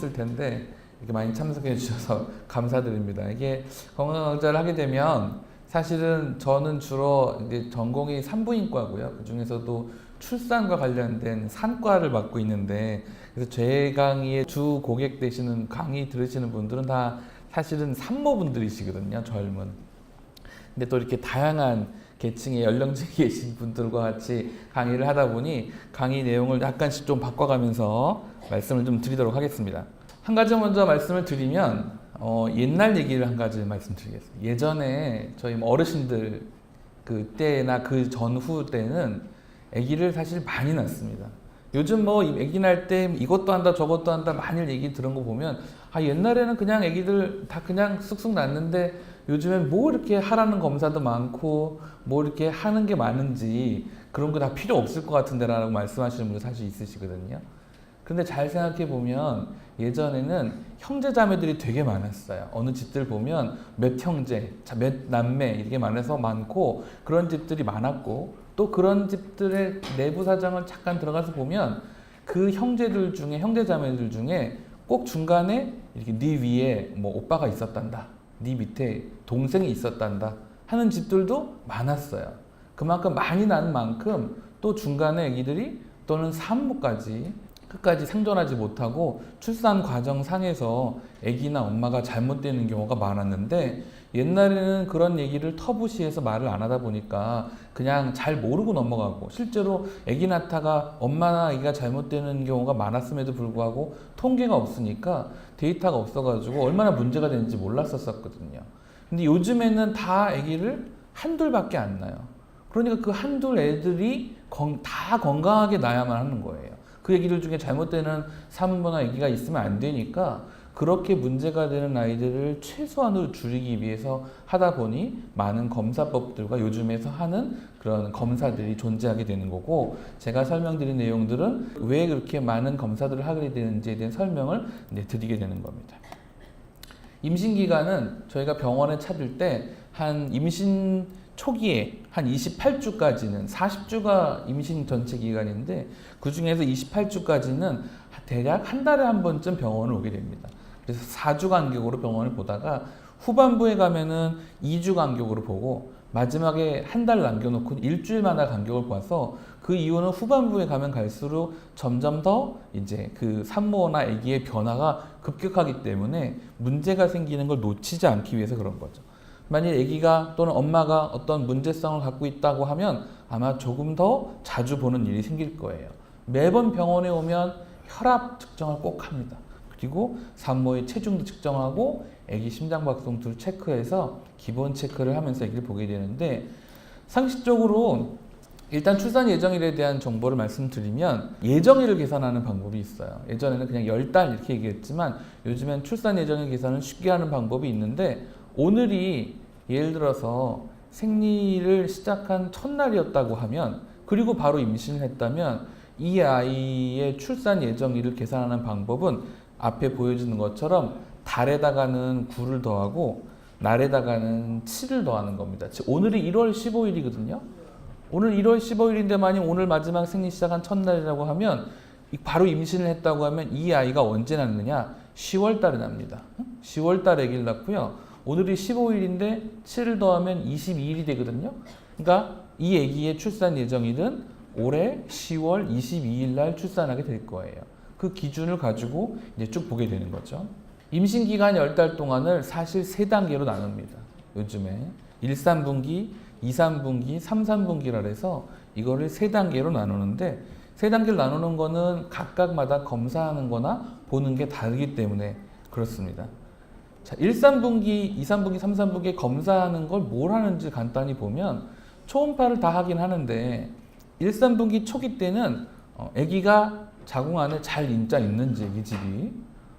있을 텐데 이렇게 많이 참석해 주셔서 감사드립니다. 이게 건강검사를 하게 되면 사실은 저는 주로 이제 전공이 산부인과고요. 그 중에서도 출산과 관련된 산과를 맡고 있는데, 그래서 제 강의의 주 고객 되시는 강의 들으시는 분들은 다 사실은 산모분들이시거든요. 젊은. 근데 또 이렇게 다양한 계층의 연령층에 계신 분들과 같이 강의를 하다 보니 강의 내용을 약간씩 좀 바꿔가면서 말씀을 좀 드리도록 하겠습니다. 한 가지 먼저 말씀을 드리면 옛날 얘기를 한 가지 말씀드리겠습니다. 예전에 저희 어르신들 그때나 그 전후 때는 아기를 사실 많이 낳습니다. 요즘 뭐 아기 낳을 때 이것도 한다 저것도 한다 많이 얘기 들은 거 보면 옛날에는 그냥 아기들 다 그냥 쑥쑥 낳는데 요즘엔 뭐 이렇게 하라는 검사도 많고 뭐 이렇게 하는 게 많은지 그런 거 다 필요 없을 것 같은데 라고 말씀하시는 분들 사실 있으시거든요. 근데 잘 생각해 보면 예전에는 형제 자매들이 되게 많았어요. 어느 집들 보면 몇 형제, 몇 남매 이렇게 많고 그런 집들이 많았고, 또 그런 집들의 내부 사정을 잠깐 들어가서 보면 그 형제들 중에 형제 자매들 중에 꼭 중간에 이렇게 네 위에 뭐 오빠가 있었단다, 네 밑에 동생이 있었단다 하는 집들도 많았어요. 그만큼 많이 난 만큼 또 중간에 아기들이 또는 산모까지 끝까지 생존하지 못하고 출산 과정 상에서 아기나 엄마가 잘못되는 경우가 많았는데, 옛날에는 그런 얘기를 터부시해서 말을 안 하다 보니까 그냥 잘 모르고 넘어가고, 실제로 아기 낳다가 엄마나 아기가 잘못되는 경우가 많았음에도 불구하고 통계가 없으니까 데이터가 없어가지고 얼마나 문제가 되는지 몰랐었거든요. 근데 요즘에는 다 아기를 한둘밖에 안 낳아요. 그러니까 그 한둘 애들이 다 건강하게 낳아야만 하는 거예요. 그 아기들 중에 잘못되는 산모나 아기가 있으면 안 되니까 그렇게 문제가 되는 아이들을 최소한으로 줄이기 위해서 하다 보니 많은 검사법들과 요즘에서 하는 그런 검사들이 존재하게 되는 거고, 제가 설명드린 내용들은 왜 그렇게 많은 검사들을 하게 되는지에 대한 설명을 드리게 되는 겁니다. 임신기간은 저희가 병원에 찾을 때 한 임신 초기에 한 28주까지는 40주가 임신 전체 기간인데, 그 중에서 28주까지는 대략 한 달에 한 번쯤 병원을 오게 됩니다. 그래서 4주 간격으로 병원을 보다가 후반부에 가면은 2주 간격으로 보고, 마지막에 한 달 남겨놓고 일주일마다 간격을 봐서, 그 이유는 후반부에 가면 갈수록 점점 더 이제 그 산모나 아기의 변화가 급격하기 때문에 문제가 생기는 걸 놓치지 않기 위해서 그런 거죠. 만약 아기가 또는 엄마가 어떤 문제성을 갖고 있다고 하면 아마 조금 더 자주 보는 일이 생길 거예요. 매번 병원에 오면 혈압 측정을 꼭 합니다. 그리고 산모의 체중도 측정하고 아기 심장박동도 체크해서 기본 체크를 하면서 아기를 보게 되는데, 상식적으로 일단 출산 예정일에 대한 정보를 말씀드리면 예정일을 계산하는 방법이 있어요. 예전에는 그냥 10달 이렇게 얘기했지만 요즘엔 출산 예정일 계산을 쉽게 하는 방법이 있는데, 오늘이 예를 들어서 생리를 시작한 첫날이었다고 하면, 그리고 바로 임신을 했다면 이 아이의 출산 예정일을 계산하는 방법은 앞에 보여주는 것처럼 달에다가는 9를 더하고 날에다가는 7을 더하는 겁니다. 즉 오늘이 1월 15일이거든요. 오늘 1월 15일인데 만약 오늘 마지막 생리 시작한 첫날이라고 하면, 바로 임신을 했다고 하면 이 아이가 언제 낳느냐? 10월 달에 납니다. 10월 달에 아기를 낳고요. 오늘이 15일인데 7을 더하면 22일이 되거든요. 그러니까 이 아기의 출산 예정일은 올해 10월 22일 날 출산하게 될 거예요. 그 기준을 가지고 이제 쭉 보게 되는 거죠. 임신 기간 10달 동안을 사실 3단계로 나눕니다. 요즘에 1, 3분기, 2, 3분기, 3, 3분기라 해서 이거를 3단계로 나누는데, 3단계를 나누는 거는 각각마다 검사하는 거나 보는 게 다르기 때문에 그렇습니다. 자, 1, 3분기, 2, 3분기, 3, 3분기에 검사하는 걸 뭘 하는지 간단히 보면 초음파를 다 하긴 하는데, 1, 3분기 초기 때는 아기가 자궁 안에 잘 있는지 아기 집이,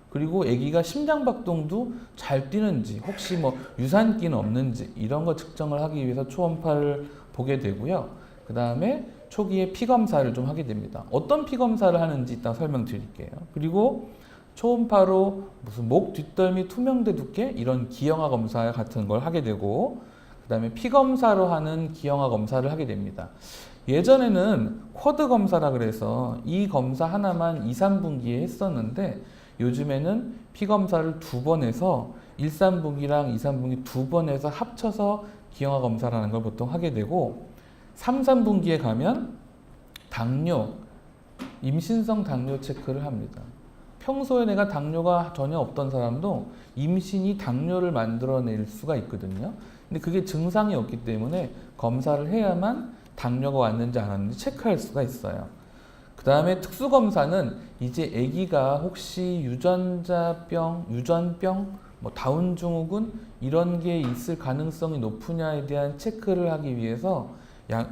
그리고 아기가 심장박동도 잘 뛰는지, 혹시 뭐 유산기는 없는지 이런 거 측정을 하기 위해서 초음파를 보게 되고요. 그 다음에 초기에 피검사를 좀 하게 됩니다. 어떤 피검사를 하는지 이따 설명드릴게요. 그리고 초음파로 무슨 목 뒷덜미 투명대 두께 이런 기형아 검사 같은 걸 하게 되고, 그 다음에 피검사로 하는 기형아 검사를 하게 됩니다. 예전에는 쿼드 검사라 그래서 이 검사 하나만 2, 3분기에 했었는데, 요즘에는 피 검사를 2번 해서 1, 3분기랑 2, 3분기 2번 해서 합쳐서 기형아 검사라는 걸 보통 하게 되고 3, 4분기에 가면 당뇨, 임신성 당뇨 체크를 합니다. 평소에 내가 당뇨가 전혀 없던 사람도 임신이 당뇨를 만들어낼 수가 있거든요. 근데 그게 증상이 없기 때문에 검사를 해야만 당뇨가 왔는지 안 왔는지 체크할 수가 있어요. 그 다음에 특수검사는 이제 아기가 혹시 유전자병, 유전병, 뭐 다운 증후군 이런 게 있을 가능성이 높으냐에 대한 체크를 하기 위해서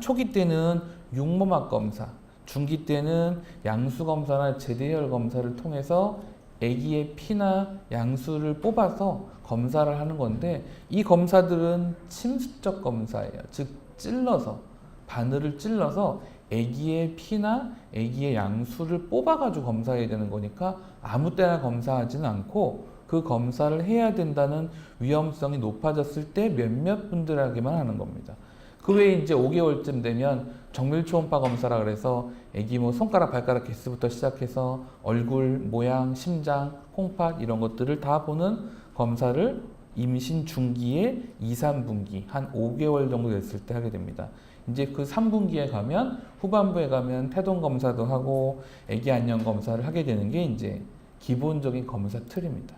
초기 때는 육모막 검사, 중기 때는 양수 검사나 제대혈 검사를 통해서 아기의 피나 양수를 뽑아서 검사를 하는 건데 이 검사들은 침수적 검사예요. 즉 찔러서 바늘을 찔러서 아기의 피나 아기의 양수를 뽑아가지고 검사해야 되는 거니까 아무 때나 검사하지는 않고 그 검사를 해야 된다는 위험성이 높아졌을 때 몇몇 분들에게만 하는 겁니다. 그 외에 이제 5개월쯤 되면 정밀 초음파 검사라 그래서 아기 뭐 손가락, 발가락 개수부터 시작해서 얼굴, 모양, 심장, 콩팥 이런 것들을 다 보는 검사를 임신 중기에 2, 3분기 한 5개월 정도 됐을 때 하게 됩니다. 이제 그 3분기에 가면 후반부에 가면 태동 검사도 하고 아기 안녕 검사를 하게 되는 게 이제 기본적인 검사 틀입니다.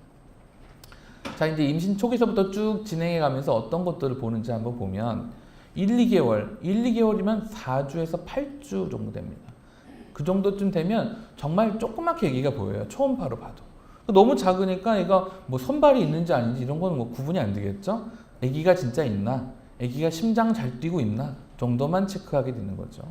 자, 이제 임신 초기서부터 쭉 진행해 가면서 어떤 것들을 보는지 한번 보면 1, 2개월이면 4주에서 8주 정도 됩니다. 그 정도쯤 되면 정말 조그맣게 아기가 보여요. 초음파로 봐도. 너무 작으니까 얘가 뭐 손발이 있는지 아닌지 이런 거는 뭐 구분이 안 되겠죠? 아기가 진짜 있나? 아기가 심장 잘 뛰고 있나? 정도만 체크하게 되는 거죠.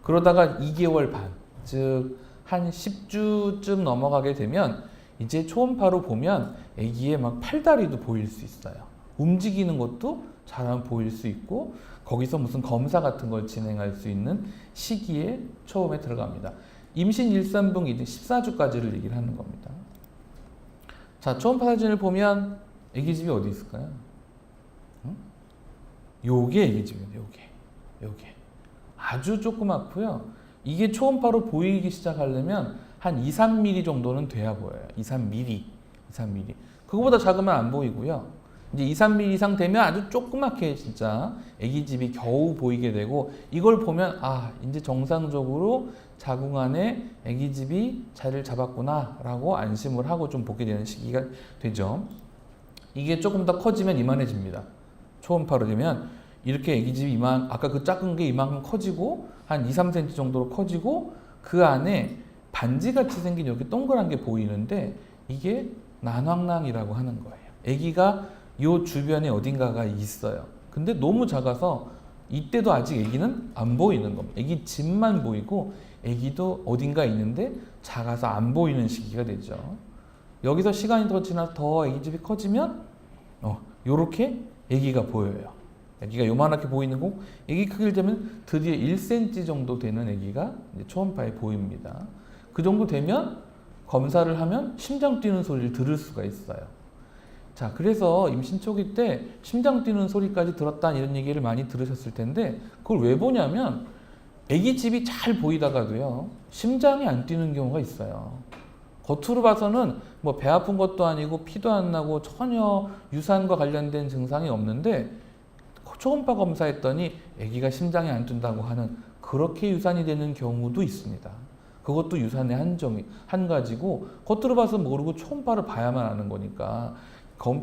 그러다가 2개월 반, 즉 한 10주쯤 넘어가게 되면 이제 초음파로 보면 아기의 막 팔다리도 보일 수 있어요. 움직이는 것도 잘 보일 수 있고 거기서 무슨 검사 같은 걸 진행할 수 있는 시기에 처음에 들어갑니다. 임신 1, 3분기 14주까지를 얘기를 하는 겁니다. 자, 초음파 사진을 보면 아기 집이 어디 있을까요? 응? 요게 아기 집입니다. 요게 아주 조그맣고요. 이게 초음파로 보이기 시작하려면 한 2, 3mm 정도는 돼야 보여요. 2, 3mm. 그거보다 작으면 안 보이고요. 이제 2, 3mm 이상 되면 아주 조그맣게 진짜 아기 집이 겨우 보이게 되고 이걸 보면 아, 이제 정상적으로 자궁 안에 아기 집이 자리를 잡았구나 라고 안심을 하고 좀 보게 되는 시기가 되죠. 이게 조금 더 커지면 이만해집니다. 초음파로 되면 이렇게 아기 집이 아까 그 작은 게 이만큼 커지고 한 2, 3cm 정도로 커지고 그 안에 반지같이 생긴 이렇게 동그란 게 보이는데 이게 난황낭이라고 하는 거예요. 아기가 요 주변에 어딘가가 있어요. 근데 너무 작아서 이때도 아직 아기는 안 보이는 겁니다. 아기 집만 보이고 아기도 어딘가 있는데 작아서 안 보이는 시기가 되죠. 여기서 시간이 더 지나서 더 아기 집이 커지면 요렇게 아기가 보여요. 아기가 요만하게 보이는 거, 아기 크기를 재면 드디어 1cm 정도 되는 아기가 초음파에 보입니다. 그 정도 되면 검사를 하면 심장 뛰는 소리를 들을 수가 있어요. 자, 그래서 임신 초기 때 심장 뛰는 소리까지 들었다 이런 얘기를 많이 들으셨을 텐데 그걸 왜 보냐면 아기 집이 잘 보이다가도요 심장이 안 뛰는 경우가 있어요. 겉으로 봐서는 뭐 배 아픈 것도 아니고 피도 안 나고 전혀 유산과 관련된 증상이 없는데 초음파 검사했더니 아기가 심장이 안 뛴다고 하는 그렇게 유산이 되는 경우도 있습니다. 그것도 유산의 한 가지고 겉으로 봐서 모르고 초음파를 봐야만 아는 거니까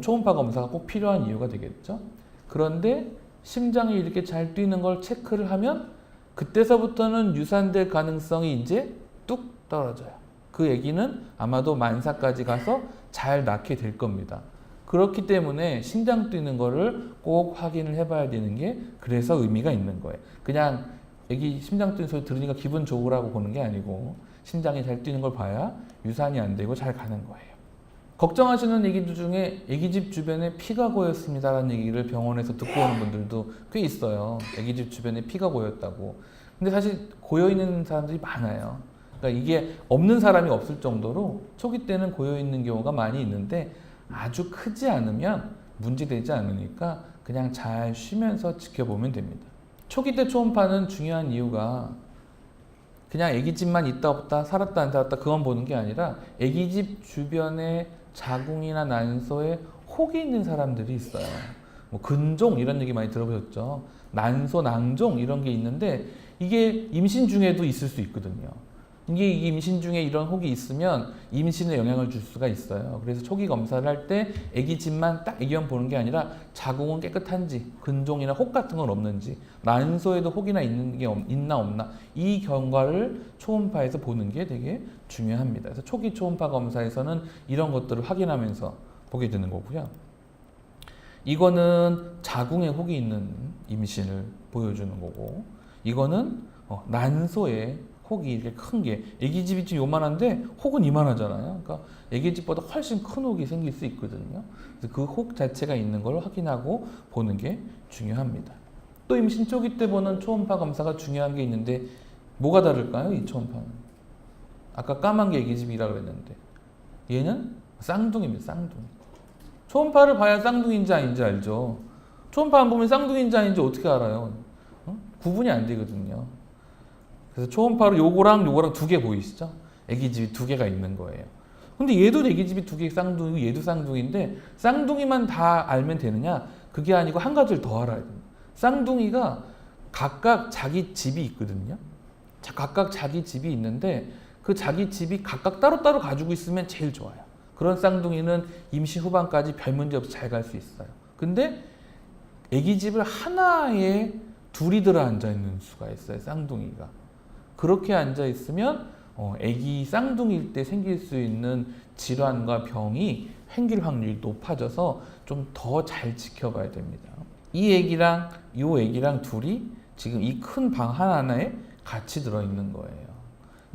초음파 검사가 꼭 필요한 이유가 되겠죠. 그런데 심장이 이렇게 잘 뛰는 걸 체크를 하면 그때서부터는 유산될 가능성이 이제 뚝 떨어져요. 그 아기는 아마도 만사까지 가서 잘 낳게 될 겁니다. 그렇기 때문에 심장 뛰는 거를 꼭 확인을 해봐야 되는 게 그래서 의미가 있는 거예요. 그냥 아기 심장 뛰는 소리 들으니까 기분 좋으라고 보는 게 아니고 심장이 잘 뛰는 걸 봐야 유산이 안 되고 잘 가는 거예요. 걱정하시는 얘기들 중에 아기 집 주변에 피가 고였습니다라는 얘기를 병원에서 듣고 오는 분들도 꽤 있어요. 아기 집 주변에 피가 고였다고. 근데 사실 고여있는 사람들이 많아요. 그러니까 이게 없는 사람이 없을 정도로 초기 때는 고여있는 경우가 많이 있는데 아주 크지 않으면 문제되지 않으니까 그냥 잘 쉬면서 지켜보면 됩니다. 초기 때 초음파는 중요한 이유가 그냥 아기집만 있다 없다 살았다 안 살았다 그건 보는 게 아니라 아기집 주변에 자궁이나 난소에 혹이 있는 사람들이 있어요. 뭐 근종 이런 얘기 많이 들어보셨죠. 난소, 낭종 이런 게 있는데 이게 임신 중에도 있을 수 있거든요. 이게 임신 중에 이런 혹이 있으면 임신에 영향을 줄 수가 있어요. 그래서 초기 검사를 할 때 아기집만 딱 아기만 보는 게 아니라 자궁은 깨끗한지, 근종이나 혹 같은 건 없는지, 난소에도 혹이나 있는 게 있나 없나 이 경과를 초음파에서 보는 게 되게 중요합니다. 그래서 초기 초음파 검사에서는 이런 것들을 확인하면서 보게 되는 거고요. 이거는 자궁에 혹이 있는 임신을 보여주는 거고, 이거는 난소에 혹이 이렇게 큰 게, 아기집이 좀 요만한데 혹은 이만하잖아요. 그러니까 아기집보다 훨씬 큰 혹이 생길 수 있거든요. 그래서 그 혹 자체가 있는 걸 확인하고 보는 게 중요합니다. 또 임신 초기 때 보는 초음파 검사가 중요한 게 있는데 뭐가 다를까요? 이 초음파는. 아까 까만 게 아기집이라고 그랬는데 얘는 쌍둥이입니다. 쌍둥이. 초음파를 봐야 쌍둥이인지 아닌지 알죠. 초음파 안 보면 쌍둥이인지 아닌지 어떻게 알아요? 구분이 안 되거든요. 그래서 초음파로 요거랑 두 개 보이시죠? 아기집이 두 개가 있는 거예요. 근데 얘도 아기집이 두 개 쌍둥이고 얘도 쌍둥이인데 쌍둥이만 다 알면 되느냐? 그게 아니고 한 가지를 더 알아야 됩니다. 쌍둥이가 각각 자기 집이 있거든요. 각각 자기 집이 있는데 그 자기 집이 각각 따로따로 가지고 있으면 제일 좋아요. 그런 쌍둥이는 임신 후반까지 별 문제 없이 잘 갈 수 있어요. 근데 아기집을 하나에 둘이 들어 앉아 있는 수가 있어요. 쌍둥이가. 그렇게 앉아 있으면 아기 쌍둥이일 때 생길 수 있는 질환과 병이 생길 확률이 높아져서 좀 더 잘 지켜봐야 됩니다. 이 아기랑 이 아기랑 둘이 지금 이 큰 방 하나에 같이 들어있는 거예요.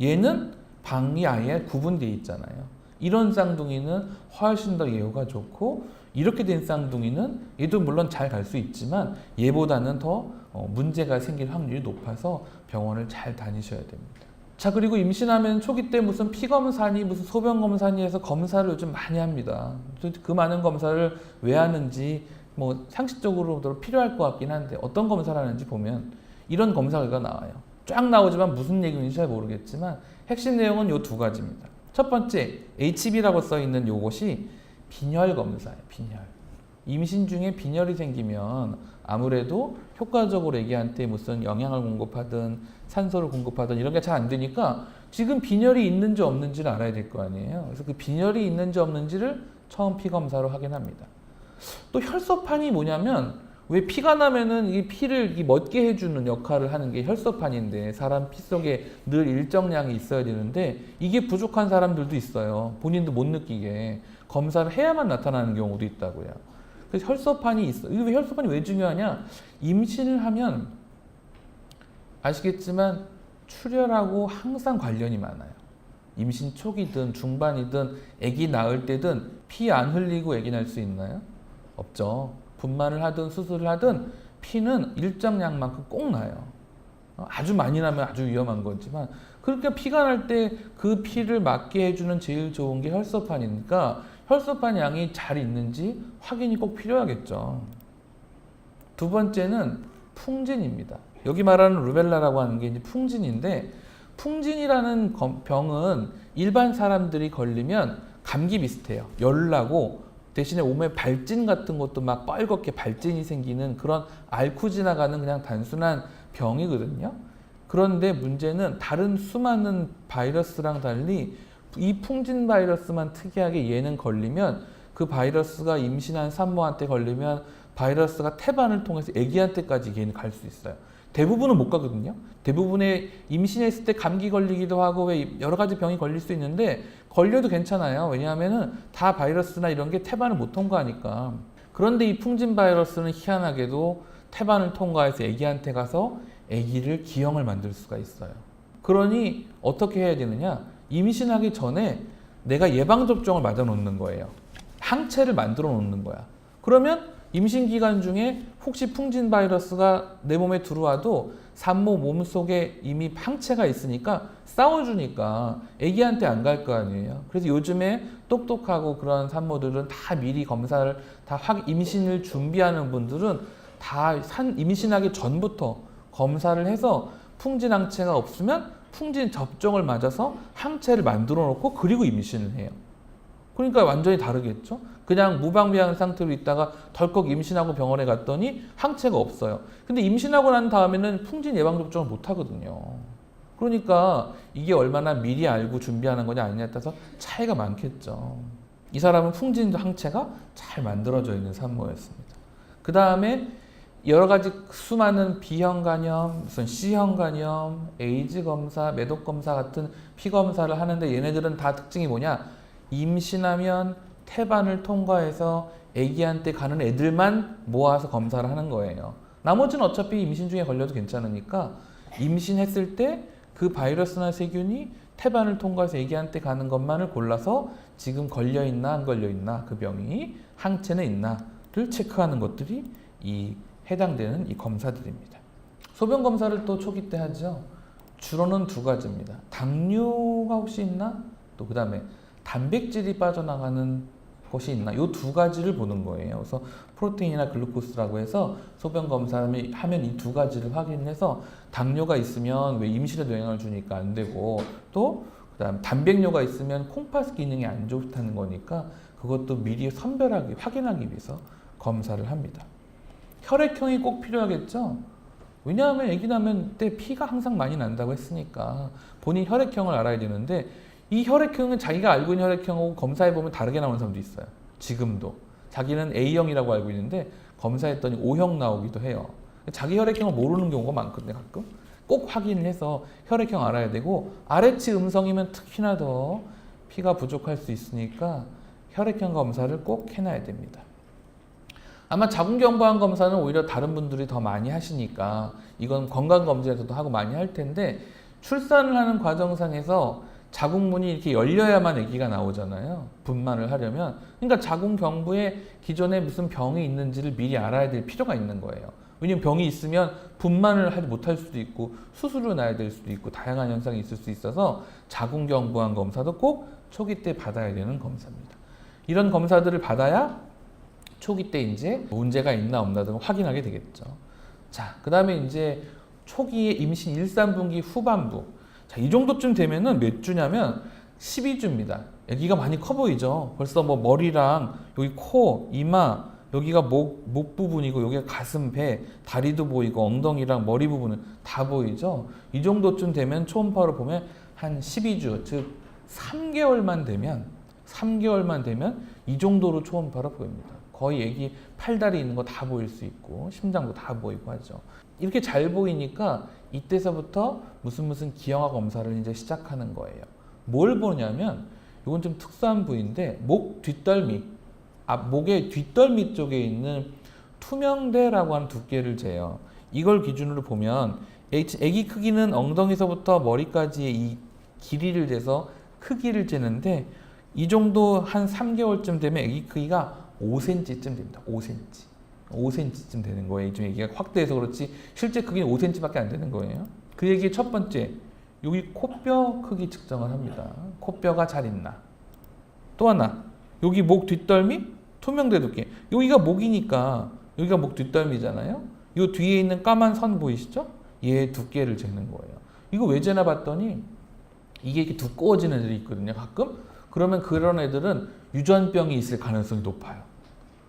얘는 방이 아예 구분되어 있잖아요. 이런 쌍둥이는 훨씬 더 예후가 좋고, 이렇게 된 쌍둥이는 얘도 물론 잘 갈 수 있지만 얘보다는 더 문제가 생길 확률이 높아서 병원을 잘 다니셔야 됩니다. 자, 그리고 임신하면 초기 때 무슨 피검사니 무슨 소변검사니 해서 검사를 요즘 많이 합니다. 그 많은 검사를 왜 하는지 뭐 상식적으로도 필요할 것 같긴 한데 어떤 검사를 하는지 보면 이런 검사 결과가 나와요. 쫙 나오지만 무슨 얘기인지 잘 모르겠지만 핵심 내용은 요 두 가지입니다. 첫 번째, HB라고 써 있는 요것이 빈혈 검사예요. 빈혈. 임신 중에 빈혈이 생기면 아무래도 효과적으로 애기한테 무슨 영양을 공급하든 산소를 공급하든 이런 게 잘 안 되니까 지금 빈혈이 있는지 없는지를 알아야 될 거 아니에요. 그래서 그 빈혈이 있는지 없는지를 처음 피검사로 확인합니다. 또 혈소판이 뭐냐면 왜 피가 나면은 이 피를 멎게 해주는 역할을 하는 게 혈소판인데 사람 피 속에 늘 일정량이 있어야 되는데 이게 부족한 사람들도 있어요. 본인도 못 느끼게 검사를 해야만 나타나는 경우도 있다고요. 그래서 혈소판이 있어. 왜 혈소판이 왜 중요하냐? 임신을 하면 아시겠지만 출혈하고 항상 관련이 많아요. 임신 초기든 중반이든 아기 낳을 때든 피 안 흘리고 아기 낳을 수 있나요? 없죠. 분만을 하든 수술을 하든 피는 일정량만큼 꼭 나요. 아주 많이 나면 아주 위험한 거지만 그러니까 피가 날 때 그 피를 막게 해주는 제일 좋은 게 혈소판이니까 혈소판 양이 잘 있는지 확인이 꼭 필요하겠죠. 두 번째는 풍진입니다. 여기 말하는 루벨라라고 하는 게 이제 풍진인데 풍진이라는 병은 일반 사람들이 걸리면 감기 비슷해요. 열 나고 대신에 몸에 발진 같은 것도 막 빨갛게 발진이 생기는 그런 앓고 지나가는 그냥 단순한 병이거든요. 그런데 문제는 다른 수많은 바이러스랑 달리 이 풍진 바이러스만 특이하게 얘는 걸리면 그 바이러스가 임신한 산모한테 걸리면 바이러스가 태반을 통해서 아기한테까지 얘는 갈 수 있어요. 대부분은 못 가거든요. 대부분의 임신했을 때 감기 걸리기도 하고 왜 여러 가지 병이 걸릴 수 있는데 걸려도 괜찮아요. 왜냐하면은 다 바이러스나 이런 게 태반을 못 통과하니까. 그런데 이 풍진 바이러스는 희한하게도 태반을 통과해서 아기한테 가서 아기를 기형을 만들 수가 있어요. 그러니 어떻게 해야 되느냐? 임신하기 전에 내가 예방접종을 맞아 놓는 거예요. 항체를 만들어 놓는 거야. 그러면 임신 기간 중에 혹시 풍진 바이러스가 내 몸에 들어와도 산모 몸속에 이미 항체가 있으니까 싸워주니까 아기한테 안 갈 거 아니에요. 그래서 요즘에 똑똑하고 그런 산모들은 다 미리 검사를 임신을 준비하는 분들은 다 임신하기 전부터 검사를 해서 풍진 항체가 없으면 풍진 접종을 맞아서 항체를 만들어 놓고 그리고 임신을 해요. 그러니까 완전히 다르겠죠. 그냥 무방비한 상태로 있다가 덜컥 임신하고 병원에 갔더니 항체가 없어요. 근데 임신하고 난 다음에는 풍진 예방 접종을 못 하거든요. 그러니까 이게 얼마나 미리 알고 준비하는 거냐 아니냐에 따라서 차이가 많겠죠. 이 사람은 풍진 항체가 잘 만들어져 있는 산모였습니다. 그 다음에 여러 가지 수많은 B형 간염, 무슨 C형 간염, 에이즈 검사, 매독 검사 같은 피 검사를 하는데 얘네들은 다 특징이 뭐냐? 임신하면 태반을 통과해서 아기한테 가는 애들만 모아서 검사를 하는 거예요. 나머지는 어차피 임신 중에 걸려도 괜찮으니까 임신했을 때 그 바이러스나 세균이 태반을 통과해서 아기한테 가는 것만을 골라서 지금 걸려있나 안 걸려있나 그 병이 항체는 있나를 체크하는 것들이 이 해당되는 이 검사들입니다. 소변 검사를 또 초기 때 하죠. 주로는 두 가지입니다. 당뇨가 혹시 있나? 또 그 다음에 단백질이 빠져나가는 것이 있나? 이 두 가지를 보는 거예요. 그래서 프로테인이나 글루코스라고 해서 소변 검사를 하면 이 두 가지를 확인해서 당뇨가 있으면 왜 임신에도 영향을 주니까 안 되고 또 그다음 단백뇨가 있으면 콩팥 기능이 안 좋다는 거니까 그것도 미리 선별하기 확인하기 위해서 검사를 합니다. 혈액형이 꼭 필요하겠죠? 왜냐하면 아기 낳으면 때 피가 항상 많이 난다고 했으니까 본인 혈액형을 알아야 되는데 이 혈액형은 자기가 알고 있는 혈액형하고 검사해보면 다르게 나오는 사람도 있어요. 지금도. 자기는 A형이라고 알고 있는데 검사했더니 O형 나오기도 해요. 자기 혈액형을 모르는 경우가 많거든요. 가끔. 꼭 확인해서 혈액형 알아야 되고 RH 음성이면 특히나 더 피가 부족할 수 있으니까 혈액형 검사를 꼭 해놔야 됩니다. 아마 자궁경부암 검사는 오히려 다른 분들이 더 많이 하시니까 이건 건강검진에서도 하고 많이 할 텐데 출산을 하는 과정상에서 자궁문이 이렇게 열려야만 아기가 나오잖아요. 분만을 하려면. 그러니까 자궁경부에 기존에 무슨 병이 있는지를 미리 알아야 될 필요가 있는 거예요. 왜냐면 병이 있으면 분만을 하지 못할 수도 있고 수술을 놔야 될 수도 있고 다양한 현상이 있을 수 있어서 자궁경부암 검사도 꼭 초기 때 받아야 되는 검사입니다. 이런 검사들을 받아야 초기 때 이제 문제가 있나 없나 등을 확인하게 되겠죠. 자, 그 다음에 이제 초기에 임신 1, 3분기 후반부. 자, 이 정도쯤 되면은 몇 주냐면 12주입니다. 아기가 많이 커 보이죠. 벌써 뭐 머리랑 여기 코, 이마, 여기가 목 부분이고 여기가 가슴, 배, 다리도 보이고 엉덩이랑 머리 부분은 다 보이죠. 이 정도쯤 되면 초음파로 보면 한 12주, 즉 3개월만 되면 이 정도로 초음파로 보입니다. 거의 아기 팔다리 있는 거 다 보일 수 있고 심장도 다 보이고 하죠. 이렇게 잘 보이니까 이때서부터 무슨 기형아 검사를 이제 시작하는 거예요. 뭘 보냐면 이건 좀 특수한 부위인데 목 뒷덜미, 목의 뒷덜미 쪽에 있는 투명대라고 하는 두께를 재요. 이걸 기준으로 보면 아기 크기는 엉덩이서부터 머리까지의 이 길이를 재서 크기를 재는데 이 정도 한 3개월쯤 되면 아기 크기가 5cm쯤 됩니다. 5cm쯤 되는 거예요. 좀 얘기가 확대해서 그렇지 실제 크기는 5cm밖에 안 되는 거예요. 그 얘기의 첫 번째, 여기 코뼈 크기 측정을 합니다. 코뼈가 잘 있나. 또 하나, 여기 목 뒷덜미 투명대 두께. 여기가 목이니까 여기가 목 뒷덜미잖아요. 이 뒤에 있는 까만 선 보이시죠? 얘 두께를 재는 거예요. 이거 왜 재나 봤더니 이게 이렇게 두꺼워지는 애들이 있거든요. 가끔. 그러면 그런 애들은 유전병이 있을 가능성이 높아요.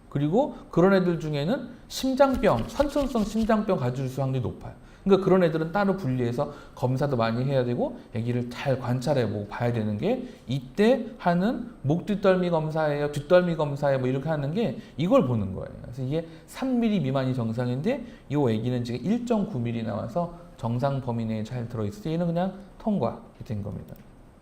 그리고 그런 애들 중에는 심장병, 선천성 심장병 가질 수 확률이 높아요. 그러니까 그런 애들은 따로 분리해서 검사도 많이 해야 되고 아기를 잘 관찰해보고 봐야 되는 게 이때 하는 목 뒷덜미 검사예요, 뒷덜미 검사예요, 뭐 이렇게 하는 게 이걸 보는 거예요. 그래서 이게 3mm 미만이 정상인데 이 아기는 지금 1.9mm 나와서 정상 범위 내에 잘 들어있어서 얘는 그냥 통과이 된 겁니다.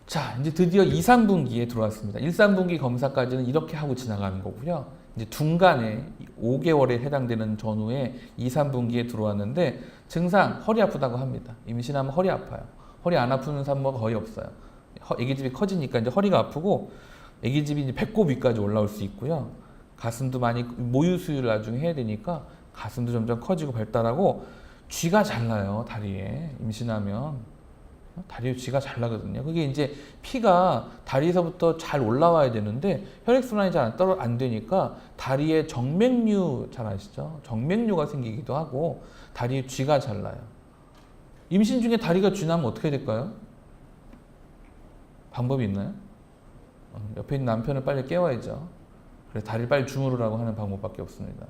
자, 이제 드디어 2, 3분기에 들어왔습니다. 1, 3분기 검사까지는 이렇게 하고 지나가는 거고요. 이제 중간에 5개월에 해당되는 전후에 2, 3분기에 들어왔는데 증상 허리 아프다고 합니다. 임신하면 허리 아파요. 허리 안 아프는 산모가 거의 없어요. 아기집이 커지니까 이제 허리가 아프고 아기집이 이제 배꼽 위까지 올라올 수 있고요. 가슴도 많이 모유 수유를 나중에 해야 되니까 가슴도 점점 커지고 발달하고 쥐가 잘 나요. 다리에 임신하면. 다리에 쥐가 잘 나거든요. 그게 이제 피가 다리에서부터 잘 올라와야 되는데 혈액순환이 잘 안 되니까 다리에 정맥류 잘 아시죠? 정맥류가 생기기도 하고 다리에 쥐가 잘 나요. 임신 중에 다리가 쥐 나면 어떻게 될까요? 방법이 있나요? 옆에 있는 남편을 빨리 깨워야죠. 그래서 다리를 빨리 주무르라고 하는 방법밖에 없습니다.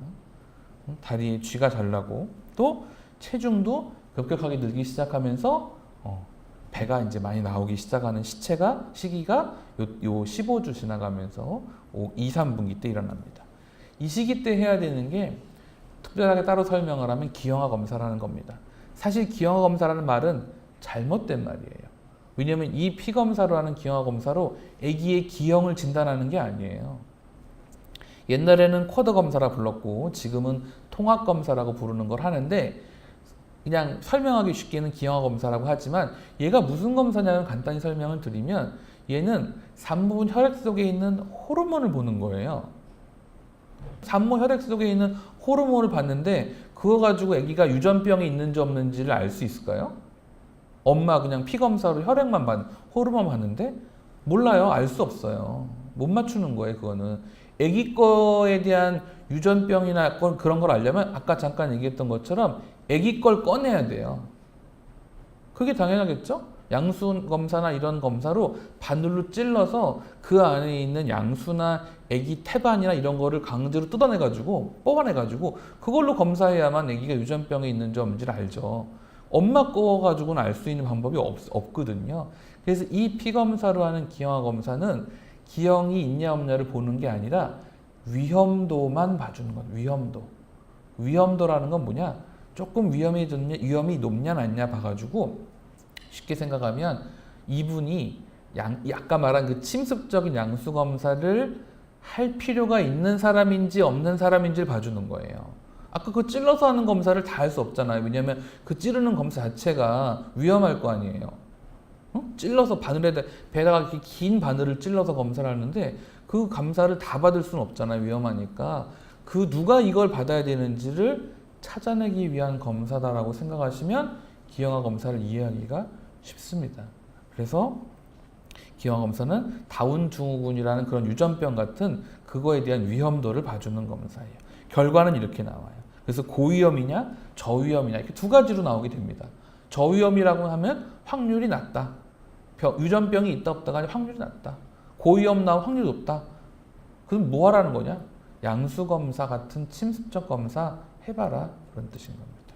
다리에 쥐가 잘 나고 또 체중도 급격하게 늘기 시작하면서 배가 이제 많이 나오기 시작하는 시기가 요 15주 지나가면서 2, 3분기 때 일어납니다. 이 시기 때 해야 되는 게 특별하게 따로 설명을 하면 기형아 검사라는 겁니다. 사실 기형아 검사라는 말은 잘못된 말이에요. 왜냐하면 이 피검사로 하는 기형아 검사로 아기의 기형을 진단하는 게 아니에요. 옛날에는 쿼드 검사라 불렀고 지금은 통합 검사라고 부르는 걸 하는데 그냥 설명하기 쉽게는 기형아 검사라고 하지만 얘가 무슨 검사냐면 간단히 설명을 드리면 얘는 산모 혈액 속에 있는 호르몬을 보는 거예요. 산모 혈액 속에 있는 호르몬을 봤는데 그거 가지고 아기가 유전병이 있는지 없는지를 알 수 있을까요? 엄마 그냥 피검사로 호르몬 봤는데 몰라요. 알 수 없어요. 못 맞추는 거예요. 그거는 아기 거에 대한 유전병이나 그런 걸 알려면 아까 잠깐 얘기했던 것처럼 아기 걸 꺼내야 돼요. 그게 당연하겠죠? 양수 검사나 이런 검사로 바늘로 찔러서 그 안에 있는 양수나 아기 태반이나 이런 거를 강제로 뜯어내가지고 뽑아내가지고 그걸로 검사해야만 아기가 유전병이 있는지 없는지를 알죠. 엄마 거 가지고는 알 수 있는 방법이 없거든요. 그래서 이 피검사로 하는 기형아 검사는 기형이 있냐 없냐를 보는 게 아니라 위험도만 봐주는 거예요. 위험도라는 건 뭐냐? 조금 위험이 높냐 낮냐 봐가지고 쉽게 생각하면 이분이 아까 말한 그 침습적인 양수 검사를 할 필요가 있는 사람인지 없는 사람인지를 봐주는 거예요. 아까 그 찔러서 하는 검사를 다 할 수 없잖아요. 왜냐하면 그 찌르는 검사 자체가 위험할 거 아니에요. 찔러서 배에다가 이렇게 긴 바늘을 찔러서 검사를 하는데 그 검사를 다 받을 수는 없잖아요. 위험하니까. 그 누가 이걸 받아야 되는지를 찾아내기 위한 검사다라고 생각하시면 기형아 검사를 이해하기가 쉽습니다. 그래서 기형아 검사는 다운 증후군이라는 그런 유전병 같은 그거에 대한 위험도를 봐주는 검사예요. 결과는 이렇게 나와요. 그래서 고위험이냐 저위험이냐 이렇게 두 가지로 나오게 됩니다. 저위험이라고 하면 확률이 낮다. 유전병이 있다 없다가 아니라 확률이 낮다. 고위험 나올 확률이 높다. 그럼 뭐 하라는 거냐? 양수검사 같은 침습적 검사 해봐라. 그런 뜻인 겁니다.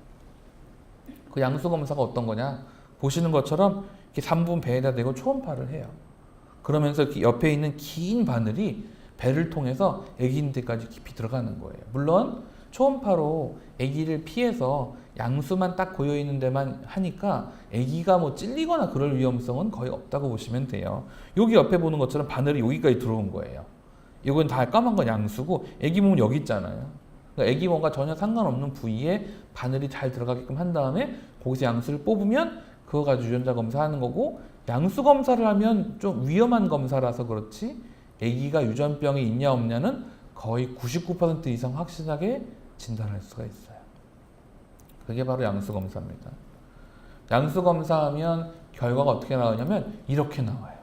그 양수검사가 어떤 거냐? 보시는 것처럼 이렇게 3분 배에다 대고 초음파를 해요. 그러면서 이렇게 옆에 있는 긴 바늘이 배를 통해서 아기인데까지 깊이 들어가는 거예요. 물론 초음파로 아기를 피해서 양수만 딱 고여 있는 데만 하니까 아기가 뭐 찔리거나 그럴 위험성은 거의 없다고 보시면 돼요. 여기 옆에 보는 것처럼 바늘이 여기까지 들어온 거예요. 이건 다 까만 건 양수고 아기 몸은 여기 있잖아요. 그러니까 아기 몸과 전혀 상관없는 부위에 바늘이 잘 들어가게끔 한 다음에 거기서 양수를 뽑으면 그거 가지고 유전자 검사하는 거고 양수 검사를 하면 좀 위험한 검사라서 그렇지 아기가 유전병이 있냐 없냐는 거의 99% 이상 확실하게 진단할 수가 있어요. 그게 바로 양수 검사입니다. 양수 검사하면 결과가 어떻게 나오냐면 이렇게 나와요.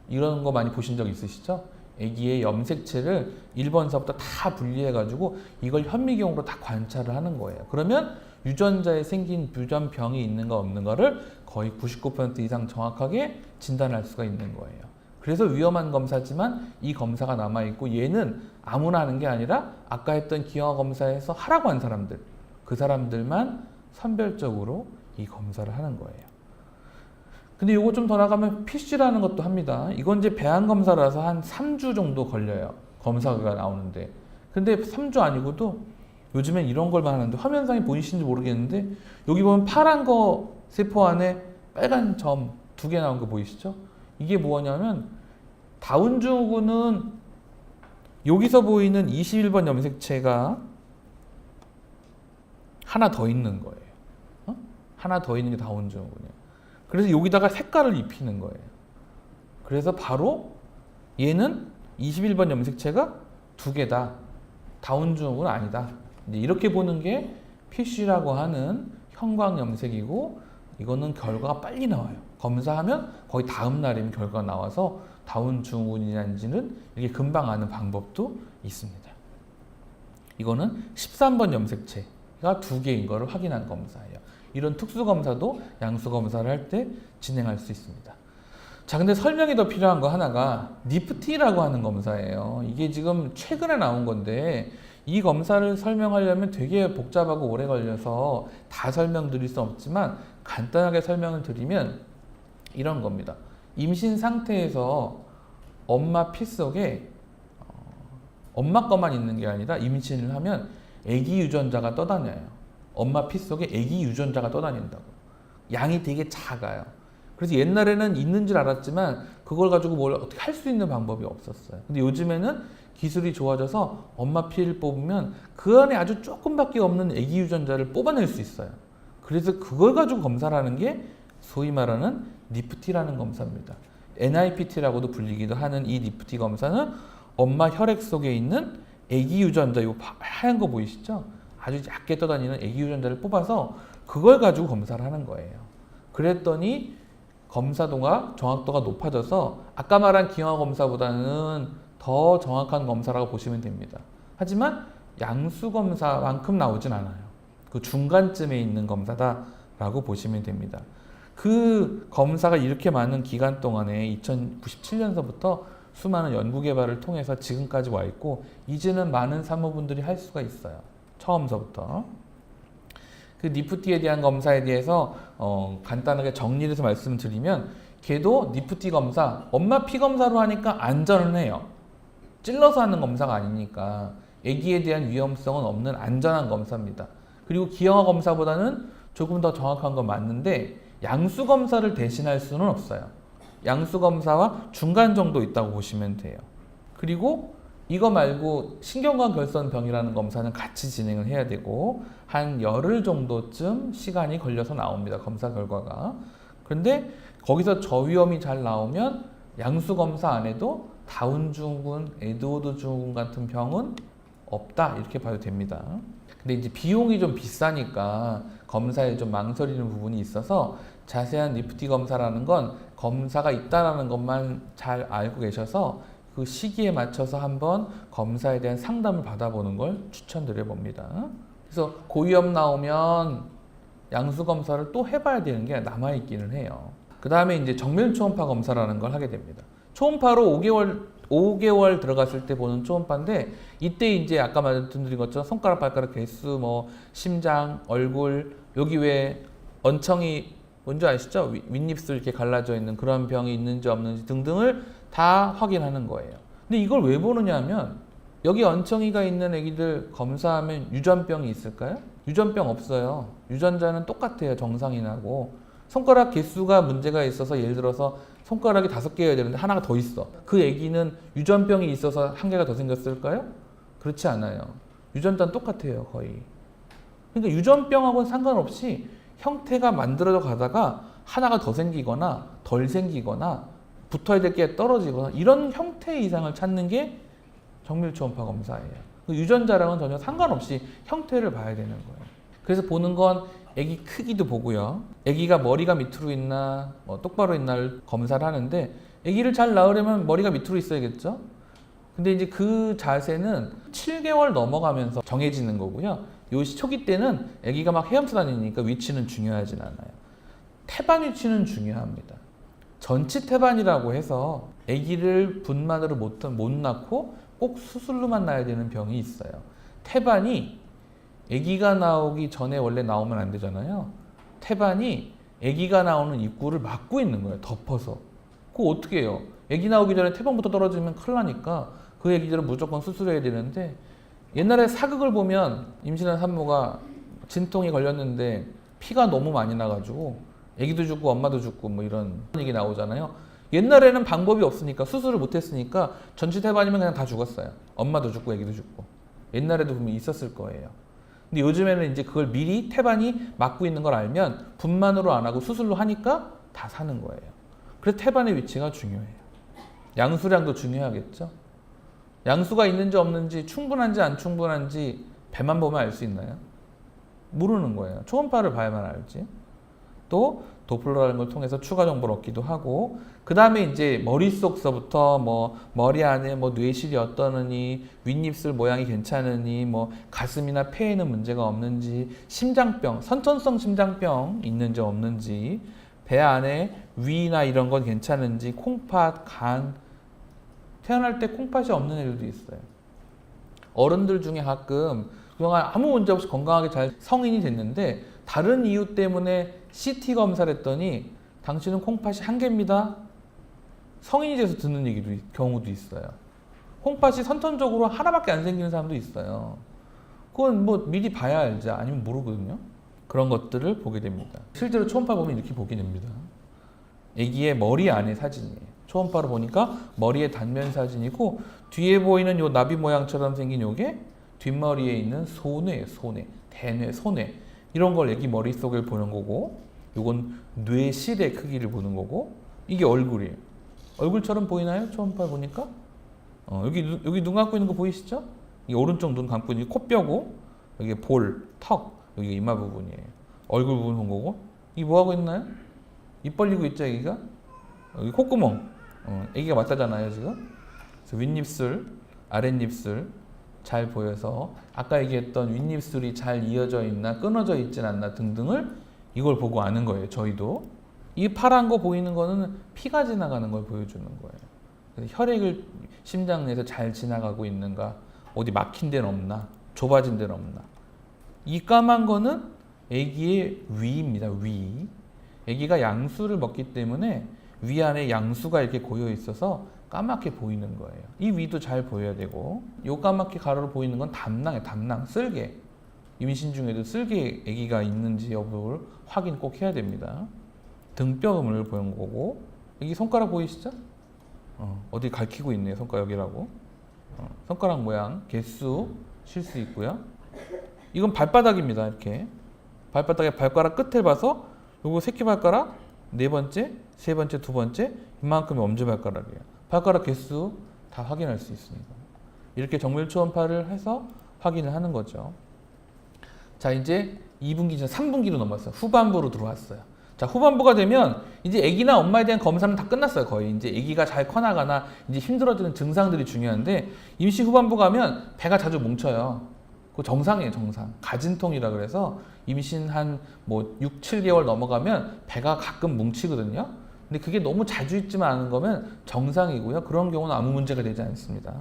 이런 거 많이 보신 적 있으시죠? 아기의 염색체를 1번서부터 다 분리해가지고 이걸 현미경으로 다 관찰을 하는 거예요. 그러면 유전자에 생긴 유전병이 있는가 없는가를 거의 99% 이상 정확하게 진단할 수가 있는 거예요. 그래서 위험한 검사지만 이 검사가 남아있고 얘는 아무나 하는 게 아니라 아까 했던 기형아 검사에서 하라고 한 사람들 그 사람들만 선별적으로 이 검사를 하는 거예요. 근데 이거 좀 더 나가면 PC라는 것도 합니다. 이건 이제 배안 검사라서 한 3주 정도 걸려요. 검사가 나오는데. 근데 3주 아니고도 요즘엔 이런 걸만 하는데 화면상에 보이시는지 모르겠는데 여기 보면 파란 거 세포 안에 빨간 점 2개 나온 거 보이시죠? 이게 뭐냐면 다운 증후군은 여기서 보이는 21번 염색체가 하나 더 있는 거예요. 하나 더 있는 게 다운 증후군이에요. 그래서 여기다가 색깔을 입히는 거예요. 그래서 바로 얘는 21번 염색체가 2개다. 다운 증후군은 아니다. 이렇게 보는 게 PC라고 하는 형광 염색이고 이거는 결과가 빨리 나와요. 검사하면 거의 다음 날이면 결과가 나와서 다운 증후군이란지는 이렇게 금방 아는 방법도 있습니다. 이거는 13번 염색체가 2개인 것을 확인한 검사예요. 이런 특수 검사도 양수 검사를 할 때 진행할 수 있습니다. 자, 근데 설명이 더 필요한 거 하나가 니프티라고 하는 검사예요. 이게 지금 최근에 나온 건데 이 검사를 설명하려면 되게 복잡하고 오래 걸려서 다 설명드릴 수 없지만 간단하게 설명을 드리면 이런 겁니다. 임신 상태에서 엄마 피 속에 엄마 것만 있는 게 아니라 임신을 하면 아기 유전자가 떠다녀요. 엄마 피 속에 아기 유전자가 떠다닌다고. 양이 되게 작아요. 그래서 옛날에는 있는 줄 알았지만 그걸 가지고 뭘 어떻게 할 수 있는 방법이 없었어요. 근데 요즘에는 기술이 좋아져서 엄마 피를 뽑으면 그 안에 아주 조금밖에 없는 아기 유전자를 뽑아낼 수 있어요. 그래서 그걸 가지고 검사를 하는 게 소위 말하는 니프티라는 검사입니다. NIPT라고도 불리기도 하는 이 니프티 검사는 엄마 혈액 속에 있는 아기 유전자, 이 하얀 거 보이시죠? 아주 얇게 떠다니는 아기 유전자를 뽑아서 그걸 가지고 검사를 하는 거예요. 그랬더니 검사도가 정확도가 높아져서 아까 말한 기형아 검사보다는 더 정확한 검사라고 보시면 됩니다. 하지만 양수 검사만큼 나오진 않아요. 그 중간쯤에 있는 검사다라고 보시면 됩니다. 그 검사가 이렇게 많은 기간 동안에 2097년서부터 수많은 연구 개발을 통해서 지금까지 와 있고 이제는 많은 산모분들이 할 수가 있어요. 처음서부터. 그 니프티에 대한 검사에 대해서 간단하게 정리를 해서 말씀드리면 걔도 니프티 검사, 엄마 피 검사로 하니까 안전은 해요. 찔러서 하는 검사가 아니니까 아기에 대한 위험성은 없는 안전한 검사입니다. 그리고 기형아 검사보다는 조금 더 정확한 건 맞는데 양수 검사를 대신할 수는 없어요. 양수 검사와 중간 정도 있다고 보시면 돼요. 그리고 이거 말고 신경관 결손병이라는 검사는 같이 진행을 해야 되고 한 열흘 정도쯤 시간이 걸려서 나옵니다. 검사 결과가. 그런데 거기서 저위험이 잘 나오면 양수 검사 안에도 다운 증후군, 에드워드 증후군 같은 병은 없다 이렇게 봐도 됩니다. 근데 이제 비용이 좀 비싸니까 검사에 좀 망설이는 부분이 있어서 자세한 니프티 검사라는 건 검사가 있다라는 것만 잘 알고 계셔서 그 시기에 맞춰서 한번 검사에 대한 상담을 받아보는 걸 추천드려 봅니다. 그래서 고위험 나오면 양수 검사를 또 해봐야 되는 게 남아있기는 해요. 그 다음에 이제 정밀 초음파 검사라는 걸 하게 됩니다. 초음파로 5개월 들어갔을 때 보는 초음파인데 이때 이제 아까 말씀드린 것처럼 손가락, 발가락 개수, 뭐 심장, 얼굴, 여기 왜 언청이 뭔지 아시죠? 윗입술 이렇게 갈라져 있는 그런 병이 있는지 없는지 등등을 다 확인하는 거예요. 근데 이걸 왜 보느냐 하면 여기 언청이가 있는 애기들 검사하면 유전병이 있을까요? 유전병 없어요. 유전자는 똑같아요. 정상인하고. 손가락 개수가 문제가 있어서 예를 들어서 손가락이 5개여야 되는데 하나가 더 있어. 그 애기는 유전병이 있어서 1개가 더 생겼을까요? 그렇지 않아요. 유전자는 똑같아요. 거의. 그러니까 유전병하고는 상관없이 형태가 만들어져 가다가 하나가 더 생기거나 덜 생기거나 붙어야 될 게 떨어지거나 이런 형태의 이상을 찾는 게 정밀 초음파 검사예요. 유전자랑은 전혀 상관없이 형태를 봐야 되는 거예요. 그래서 보는 건 아기 크기도 보고요. 아기가 머리가 밑으로 있나 똑바로 있나를 검사를 하는데 아기를 잘 낳으려면 머리가 밑으로 있어야겠죠. 근데 이제 그 자세는 7개월 넘어가면서 정해지는 거고요. 요 초기 때는 아기가 막 헤엄쳐 다니니까 위치는 중요하진 않아요. 태반 위치는 중요합니다. 전치 태반이라고 해서 아기를 분만으로 못 낳고 꼭 수술로만 낳아야 되는 병이 있어요. 태반이 아기가 나오기 전에 원래 나오면 안 되잖아요. 태반이 아기가 나오는 입구를 막고 있는 거예요. 덮어서. 그거 어떻게 해요? 아기 나오기 전에 태반부터 떨어지면 큰일 나니까 그 아기들은 무조건 수술해야 되는데 옛날에 사극을 보면 임신한 산모가 진통이 걸렸는데 피가 너무 많이 나가지고 아기도 죽고 엄마도 죽고 뭐 이런 얘기 나오잖아요. 옛날에는 방법이 없으니까 수술을 못했으니까 전치 태반이면 그냥 다 죽었어요. 엄마도 죽고 아기도 죽고. 옛날에도 보면 있었을 거예요. 근데 요즘에는 이제 그걸 미리 태반이 막고 있는 걸 알면 분만으로 안 하고 수술로 하니까 다 사는 거예요. 그래서 태반의 위치가 중요해요. 양수량도 중요하겠죠. 양수가 있는지 없는지 충분한지 안 충분한지 배만 보면 알 수 있나요? 모르는 거예요. 초음파를 봐야만 알지. 또 도플러라는 걸 통해서 추가 정보를 얻기도 하고 그 다음에 이제 머릿속서부터 뭐 머리 안에 뭐 뇌실이 어떠느니 윗입술 모양이 괜찮으니 뭐 가슴이나 폐에는 문제가 없는지 심장병, 선천성 심장병 있는지 없는지 배 안에 위나 이런 건 괜찮은지 콩팥, 간 태어날 때 콩팥이 없는 애들도 있어요. 어른들 중에 가끔 그동안 아무 문제 없이 건강하게 잘 성인이 됐는데 다른 이유 때문에 CT 검사를 했더니 당신은 콩팥이 한 개입니다. 성인이 돼서 듣는 경우도 있어요. 콩팥이 선천적으로 하나밖에 안 생기는 사람도 있어요. 그건 뭐 미리 봐야 알지 아니면 모르거든요. 그런 것들을 보게 됩니다. 실제로 초음파 보면 이렇게 보게 됩니다. 아기의 머리 안에 사진이에요. 초음파로 보니까 머리의 단면 사진이고 뒤에 보이는 요 나비 모양처럼 생긴 요게 뒷머리에 있는 소뇌예요. 소뇌, 대뇌, 소뇌 이런 걸 아기 머릿속을 보는 거고 요건 뇌실의 크기를 보는 거고 이게 얼굴이에요. 얼굴처럼 보이나요? 초음파 보니까 여기 눈 감고 있는 거 보이시죠? 이 오른쪽 눈 감고 있는 게 코뼈고 여기 볼, 턱 여기가 이마 부분이에요. 얼굴 부분 본 거고 이게 뭐 하고 있나요? 입 벌리고 있죠, 애기가? 여기 콧구멍. 애기가 맞다잖아요, 지금. 그래서 윗입술, 아랫입술 잘 보여서 아까 얘기했던 윗입술이 잘 이어져 있나 끊어져 있진 않나 등등을 이걸 보고 아는 거예요, 저희도. 이 파란 거 보이는 거는 피가 지나가는 걸 보여주는 거예요. 그래서 혈액을 심장 내에서 잘 지나가고 있는가, 어디 막힌 데는 없나, 좁아진 데는 없나. 이 까만 거는 아기의 위입니다. 위. 아기가 양수를 먹기 때문에 위 안에 양수가 이렇게 고여 있어서 까맣게 보이는 거예요. 이 위도 잘 보여야 되고, 요 까맣게 가로로 보이는 건 담낭이에요. 담낭, 쓸개. 임신 중에도 쓸개 아기가 있는지 여부를 확인 꼭 해야 됩니다. 등뼈음을 보는 거고, 여기 손가락 보이시죠? 어디 갈키고 있네요. 손가락이라고. 손가락 모양, 개수 실 수 있고요. 이건 발바닥입니다. 이렇게 발바닥에 발가락 끝을 봐서 요거 새끼발가락 네 번째, 세 번째, 두 번째 이만큼이 엄지발가락이에요. 발가락 개수 다 확인할 수 있습니다. 이렇게 정밀 초음파를 해서 확인을 하는 거죠. 자, 이제 2분기 전 3분기로 넘었어요. 후반부로 들어왔어요. 자, 후반부가 되면 이제 아기나 엄마에 대한 검사는 다 끝났어요. 거의 이제 아기가 잘 커나가나 이제 힘들어지는 증상들이 중요한데 임시 후반부 가면 배가 자주 뭉쳐요. 그 정상이에요, 정상. 가진통이라 그래서 임신 한 뭐 6, 7개월 넘어가면 배가 가끔 뭉치거든요. 근데 그게 너무 자주 있지만 않은 거면 정상이고요. 그런 경우는 아무 문제가 되지 않습니다.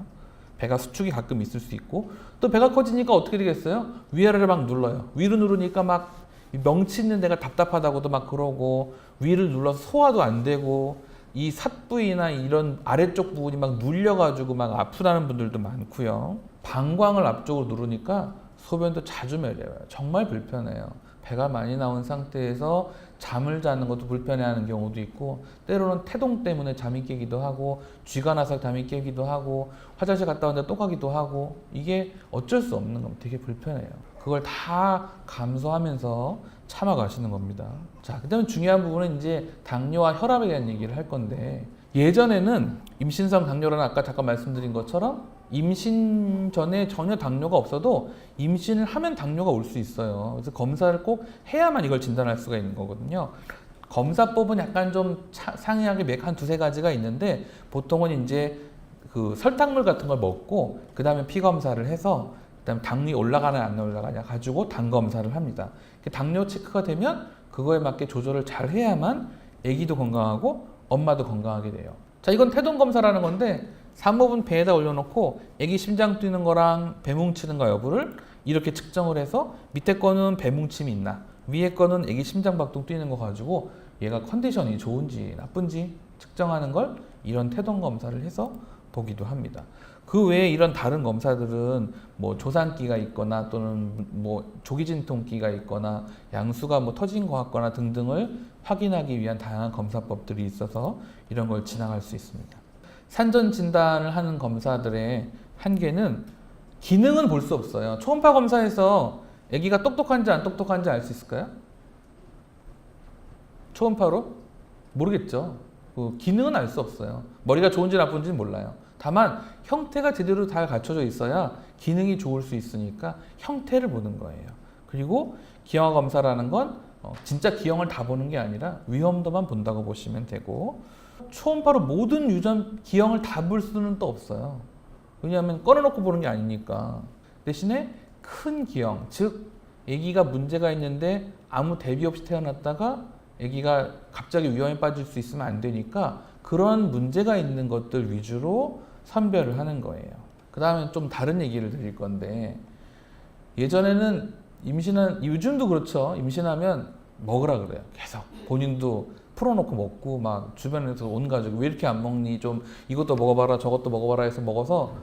배가 수축이 가끔 있을 수 있고 또 배가 커지니까 어떻게 되겠어요? 위아래를 막 눌러요. 위로 누르니까 막 명치 있는 데가 답답하다고도 막 그러고 위를 눌러서 소화도 안 되고 이 삿부위나 이런 아래쪽 부분이 막 눌려가지고 막 아프다는 분들도 많고요. 방광을 앞쪽으로 누르니까 소변도 자주 내려요. 정말 불편해요. 배가 많이 나온 상태에서 잠을 자는 것도 불편해하는 경우도 있고 때로는 태동 때문에 잠이 깨기도 하고 쥐가 나서 잠이 깨기도 하고 화장실 갔다 왔는데 또 가기도 하고 이게 어쩔 수 없는 겁니다. 되게 불편해요. 그걸 다 감수하면서 참아가시는 겁니다. 자, 그다음에 중요한 부분은 이제 당뇨와 혈압에 대한 얘기를 할 건데 예전에는 임신성 당뇨라는 아까 잠깐 말씀드린 것처럼 임신 전에 전혀 당뇨가 없어도 임신을 하면 당뇨가 올 수 있어요. 그래서 검사를 꼭 해야만 이걸 진단할 수가 있는 거거든요. 검사법은 약간 좀 상이하게 몇 한 두세 가지가 있는데 보통은 이제 그 설탕물 같은 걸 먹고 그 다음에 피 검사를 해서 그다음에 당이 올라가냐 안 올라가냐 가지고 당 검사를 합니다. 당뇨 체크가 되면 그거에 맞게 조절을 잘 해야만 아기도 건강하고 엄마도 건강하게 돼요. 자, 이건 태동 검사라는 건데 산모분 배에다 올려놓고 아기 심장 뛰는 거랑 배 뭉치는 거 여부를 이렇게 측정을 해서 밑에 거는 배 뭉침이 있나 위에 거는 아기 심장 박동 뛰는 거 가지고 얘가 컨디션이 좋은지 나쁜지 측정하는 걸 이런 태동 검사를 해서 보기도 합니다. 그 외에 이런 다른 검사들은 뭐 조산기가 있거나 또는 뭐 조기진통기가 있거나 양수가 뭐 터진 것 같거나 등등을 확인하기 위한 다양한 검사법들이 있어서 이런 걸 지나갈 수 있습니다. 산전 진단을 하는 검사들의 한계는 기능은 볼 수 없어요. 초음파 검사에서 아기가 똑똑한지 안 똑똑한지 알 수 있을까요? 초음파로? 모르겠죠. 그 기능은 알 수 없어요. 머리가 좋은지 나쁜지는 몰라요. 다만 형태가 제대로 잘 갖춰져 있어야 기능이 좋을 수 있으니까 형태를 보는 거예요. 그리고 기형아 검사라는 건 진짜 기형을 다 보는 게 아니라 위험도만 본다고 보시면 되고 초음파로 모든 유전 기형을 다 볼 수는 또 없어요. 왜냐하면 꺼내놓고 보는 게 아니니까. 대신에 큰 기형, 즉 아기가 문제가 있는데 아무 대비 없이 태어났다가 아기가 갑자기 위험에 빠질 수 있으면 안 되니까 그런 문제가 있는 것들 위주로 선별을 하는 거예요. 그 다음에 좀 다른 얘기를 드릴 건데, 예전에는 요즘도 그렇죠. 임신하면 먹으라 그래요. 계속 본인도 풀어놓고 먹고, 막 주변에서 온 가족이 왜 이렇게 안 먹니, 좀 이것도 먹어봐라 저것도 먹어봐라 해서 먹어서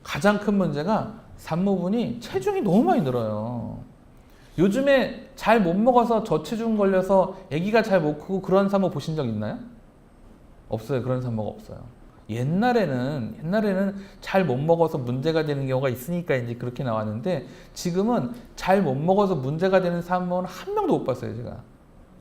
가장 큰 문제가 산모분이 체중이 너무 많이 늘어요. 요즘에 잘 못 먹어서 저체중 걸려서 아기가 잘 못 크고 그런 산모 보신 적 있나요? 없어요. 그런 산모가 없어요. 옛날에는 잘 못 먹어서 문제가 되는 경우가 있으니까 이제 그렇게 나왔는데, 지금은 잘 못 먹어서 문제가 되는 산모는 한 명도 못 봤어요, 제가.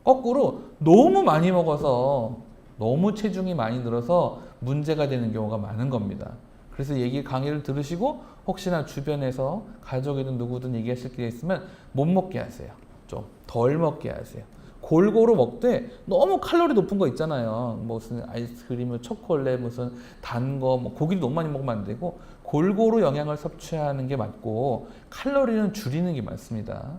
거꾸로 너무 많이 먹어서 너무 체중이 많이 늘어서 문제가 되는 경우가 많은 겁니다. 그래서 강의를 들으시고 혹시나 주변에서 가족이든 누구든 얘기하실 게 있으면 못 먹게 하세요. 좀 덜 먹게 하세요. 골고루 먹되 너무 칼로리 높은 거 있잖아요. 무슨 아이스크림, 초콜릿, 무슨 단 거, 뭐 고기를 너무 많이 먹으면 안 되고 골고루 영양을 섭취하는 게 맞고 칼로리는 줄이는 게 맞습니다.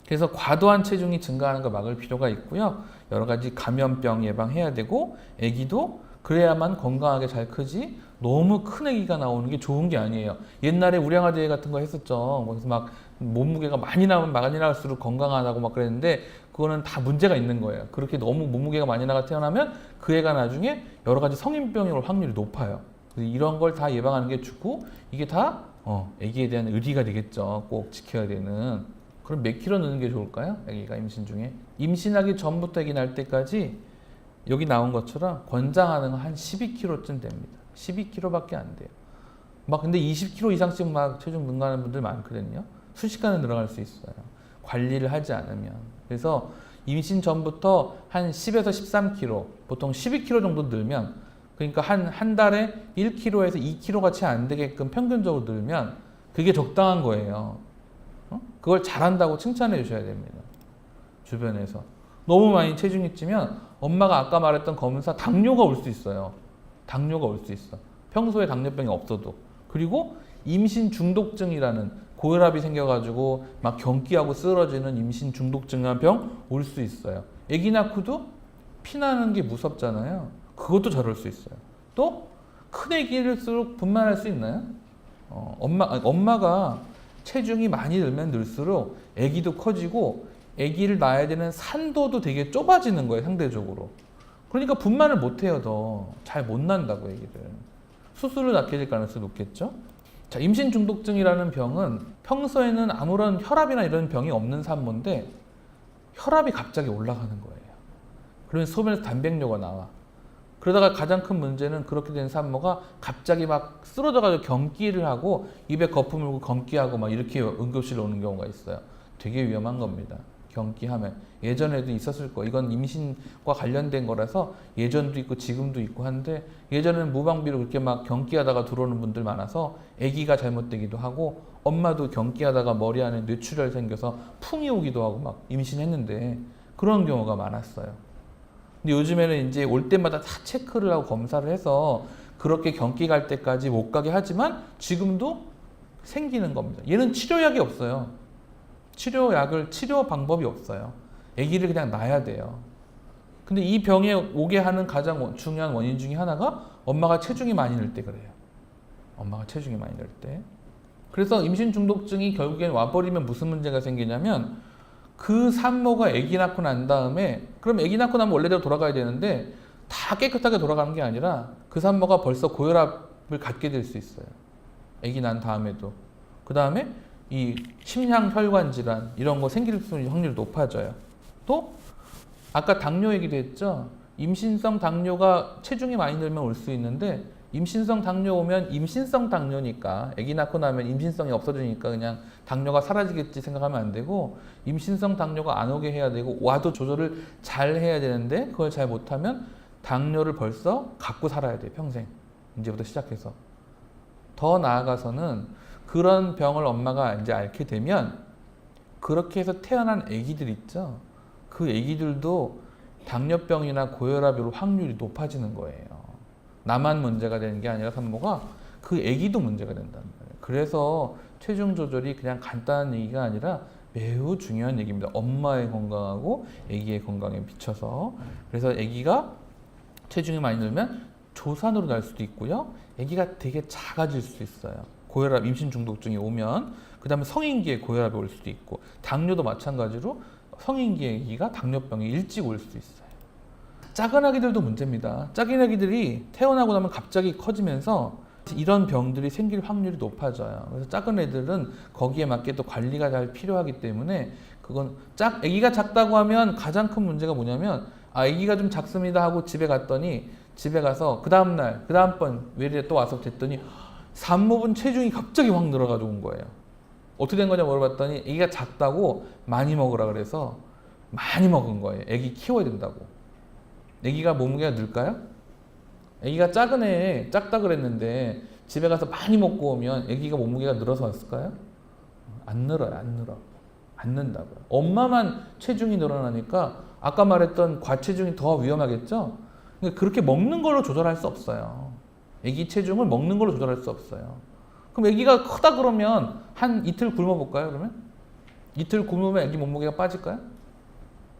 그래서 과도한 체중이 증가하는 거 막을 필요가 있고요. 여러 가지 감염병 예방해야 되고, 아기도 그래야만 건강하게 잘 크지 너무 큰 아기가 나오는 게 좋은 게 아니에요. 옛날에 우량아 대회 같은 거 했었죠. 그래서 막 몸무게가 많이 나갈수록 건강하다고 막 그랬는데, 그거는 다 문제가 있는 거예요. 그렇게 너무 몸무게가 많이 나가 태어나면 그 애가 나중에 여러 가지 성인병이 올 확률이 높아요. 그래서 이런 걸 다 예방하는 게 좋고, 이게 다 아기에 대한 의리가 되겠죠. 꼭 지켜야 되는. 그럼 몇 킬로 넣는 게 좋을까요? 아기가 임신 중에. 임신하기 전부터 아기 날 때까지 여기 나온 것처럼 권장하는 건 한 12kg쯤 됩니다. 12kg밖에 안 돼요. 막 근데 20kg 이상씩 막 체중 능가하는 분들 많거든요. 순식간에 늘어갈 수 있어요. 관리를 하지 않으면. 그래서 임신 전부터 한 10에서 13kg, 보통 12kg 정도 늘면, 그러니까 한 달에 1kg에서 2kg가 채 안 되게끔 평균적으로 늘면 그게 적당한 거예요. 그걸 잘한다고 칭찬해 주셔야 됩니다. 주변에서. 너무 많이 체중이 찌면 엄마가 아까 말했던 검사 당뇨가 올 수 있어요. 당뇨가 올 수 있어. 평소에 당뇨병이 없어도. 그리고 임신 중독증이라는 고혈압이 생겨가지고 막 경기하고 쓰러지는 임신 중독증이라는 병 올 수 있어요. 아기 낳고도 피나는 게 무섭잖아요. 그것도 잘 올 수 있어요. 또 큰 아기일수록 분만할 수 있나요? 엄마가 체중이 많이 늘면 늘수록 아기도 커지고 아기를 낳아야 되는 산도도 되게 좁아지는 거예요, 상대적으로. 그러니까 분만을 못 해요, 더. 잘 못 난다고, 아기를. 수술을 낳게 될 가능성이 높겠죠? 자, 임신 중독증이라는 병은 평소에는 아무런 혈압이나 이런 병이 없는 산모인데 혈압이 갑자기 올라가는 거예요. 그러면 소변에서 단백뇨가 나와. 그러다가 가장 큰 문제는 그렇게 된 산모가 갑자기 막 쓰러져가지고 경기를 하고 입에 거품 물고 경기하고 막 이렇게 응급실에 오는 경우가 있어요. 되게 위험한 겁니다. 경기하면. 예전에도 있었을 거예요. 이건 임신과 관련된 거라서 예전도 있고 지금도 있고 한데, 예전에는 무방비로 그렇게 막 경기하다가 들어오는 분들 많아서 아기가 잘못되기도 하고, 엄마도 경기하다가 머리 안에 뇌출혈 생겨서 풍이 오기도 하고 막 임신했는데 그런 경우가 많았어요. 근데 요즘에는 이제 올 때마다 다 체크를 하고 검사를 해서 그렇게 경기 갈 때까지 못 가게 하지만 지금도 생기는 겁니다. 얘는 치료약이 없어요. 치료 방법이 없어요. 아기를 그냥 낳아야 돼요. 근데 이 병에 오게 하는 가장 중요한 원인 중에 하나가 엄마가 체중이 많이 늘 때 그래요. 엄마가 체중이 많이 늘 때. 그래서 임신 중독증이 결국엔 와버리면 무슨 문제가 생기냐면, 그 산모가 아기 낳고 난 다음에, 그럼 아기 낳고 나면 원래대로 돌아가야 되는데 다 깨끗하게 돌아가는 게 아니라 그 산모가 벌써 고혈압을 갖게 될 수 있어요. 아기 난 다음에도. 그 다음에 이 심장혈관 질환 이런 거 생길 확률이 높아져요. 또 아까 당뇨 얘기도 했죠. 임신성 당뇨가 체중이 많이 늘면 올 수 있는데, 임신성 당뇨 오면 임신성 당뇨니까 아기 낳고 나면 임신성이 없어지니까 그냥 당뇨가 사라지겠지 생각하면 안 되고, 임신성 당뇨가 안 오게 해야 되고 와도 조절을 잘 해야 되는데 그걸 잘 못하면 당뇨를 벌써 갖고 살아야 돼요. 평생. 이제부터 시작해서. 더 나아가서는 그런 병을 엄마가 이제 앓게 되면 그렇게 해서 태어난 아기들 있죠. 그 아기들도 당뇨병이나 고혈압이 올 확률이 높아지는 거예요. 나만 문제가 되는 게 아니라 산모가 그 아기도 문제가 된다는 거예요. 그래서 체중 조절이 그냥 간단한 얘기가 아니라 매우 중요한 얘기입니다. 엄마의 건강하고 아기의 건강에 비춰서. 그래서 아기가 체중이 많이 늘면 조산으로 날 수도 있고요. 아기가 되게 작아질 수 있어요. 고혈압, 임신 중독증이 오면. 그 다음에 성인기에 고혈압이 올 수도 있고, 당뇨도 마찬가지로 성인기에 아기가 당뇨병이 일찍 올 수도 있어요. 작은 아기들도 문제입니다. 작은 아기들이 태어나고 나면 갑자기 커지면서 이런 병들이 생길 확률이 높아져요. 그래서 작은 애들은 거기에 맞게 또 관리가 잘 필요하기 때문에, 그건 아기가 작다고 하면 가장 큰 문제가 뭐냐면, 아기가 좀 작습니다 하고 집에 갔더니, 집에 가서 그 다음날, 그 다음번 외래에 또 와서 됐더니 산모분 체중이 갑자기 확 늘어가지고 온 거예요. 어떻게 된 거냐 물어봤더니 아기가 작다고 많이 먹으라 그래서 많이 먹은 거예요. 아기 키워야 된다고. 아기가 몸무게가 늘까요? 아기가 작은 애 작다 그랬는데 집에 가서 많이 먹고 오면 아기가 몸무게가 늘어서 왔을까요? 안 늘어요. 안 는다고요. 엄마만 체중이 늘어나니까 아까 말했던 과체중이 더 위험하겠죠? 그러니까 그렇게 먹는 걸로 조절할 수 없어요. 아기 체중을 먹는 걸로 조절할 수 없어요. 그럼 아기가 크다 그러면 한 이틀 굶어 볼까요? 그러면 이틀 굶으면 아기 몸무게가 빠질까요?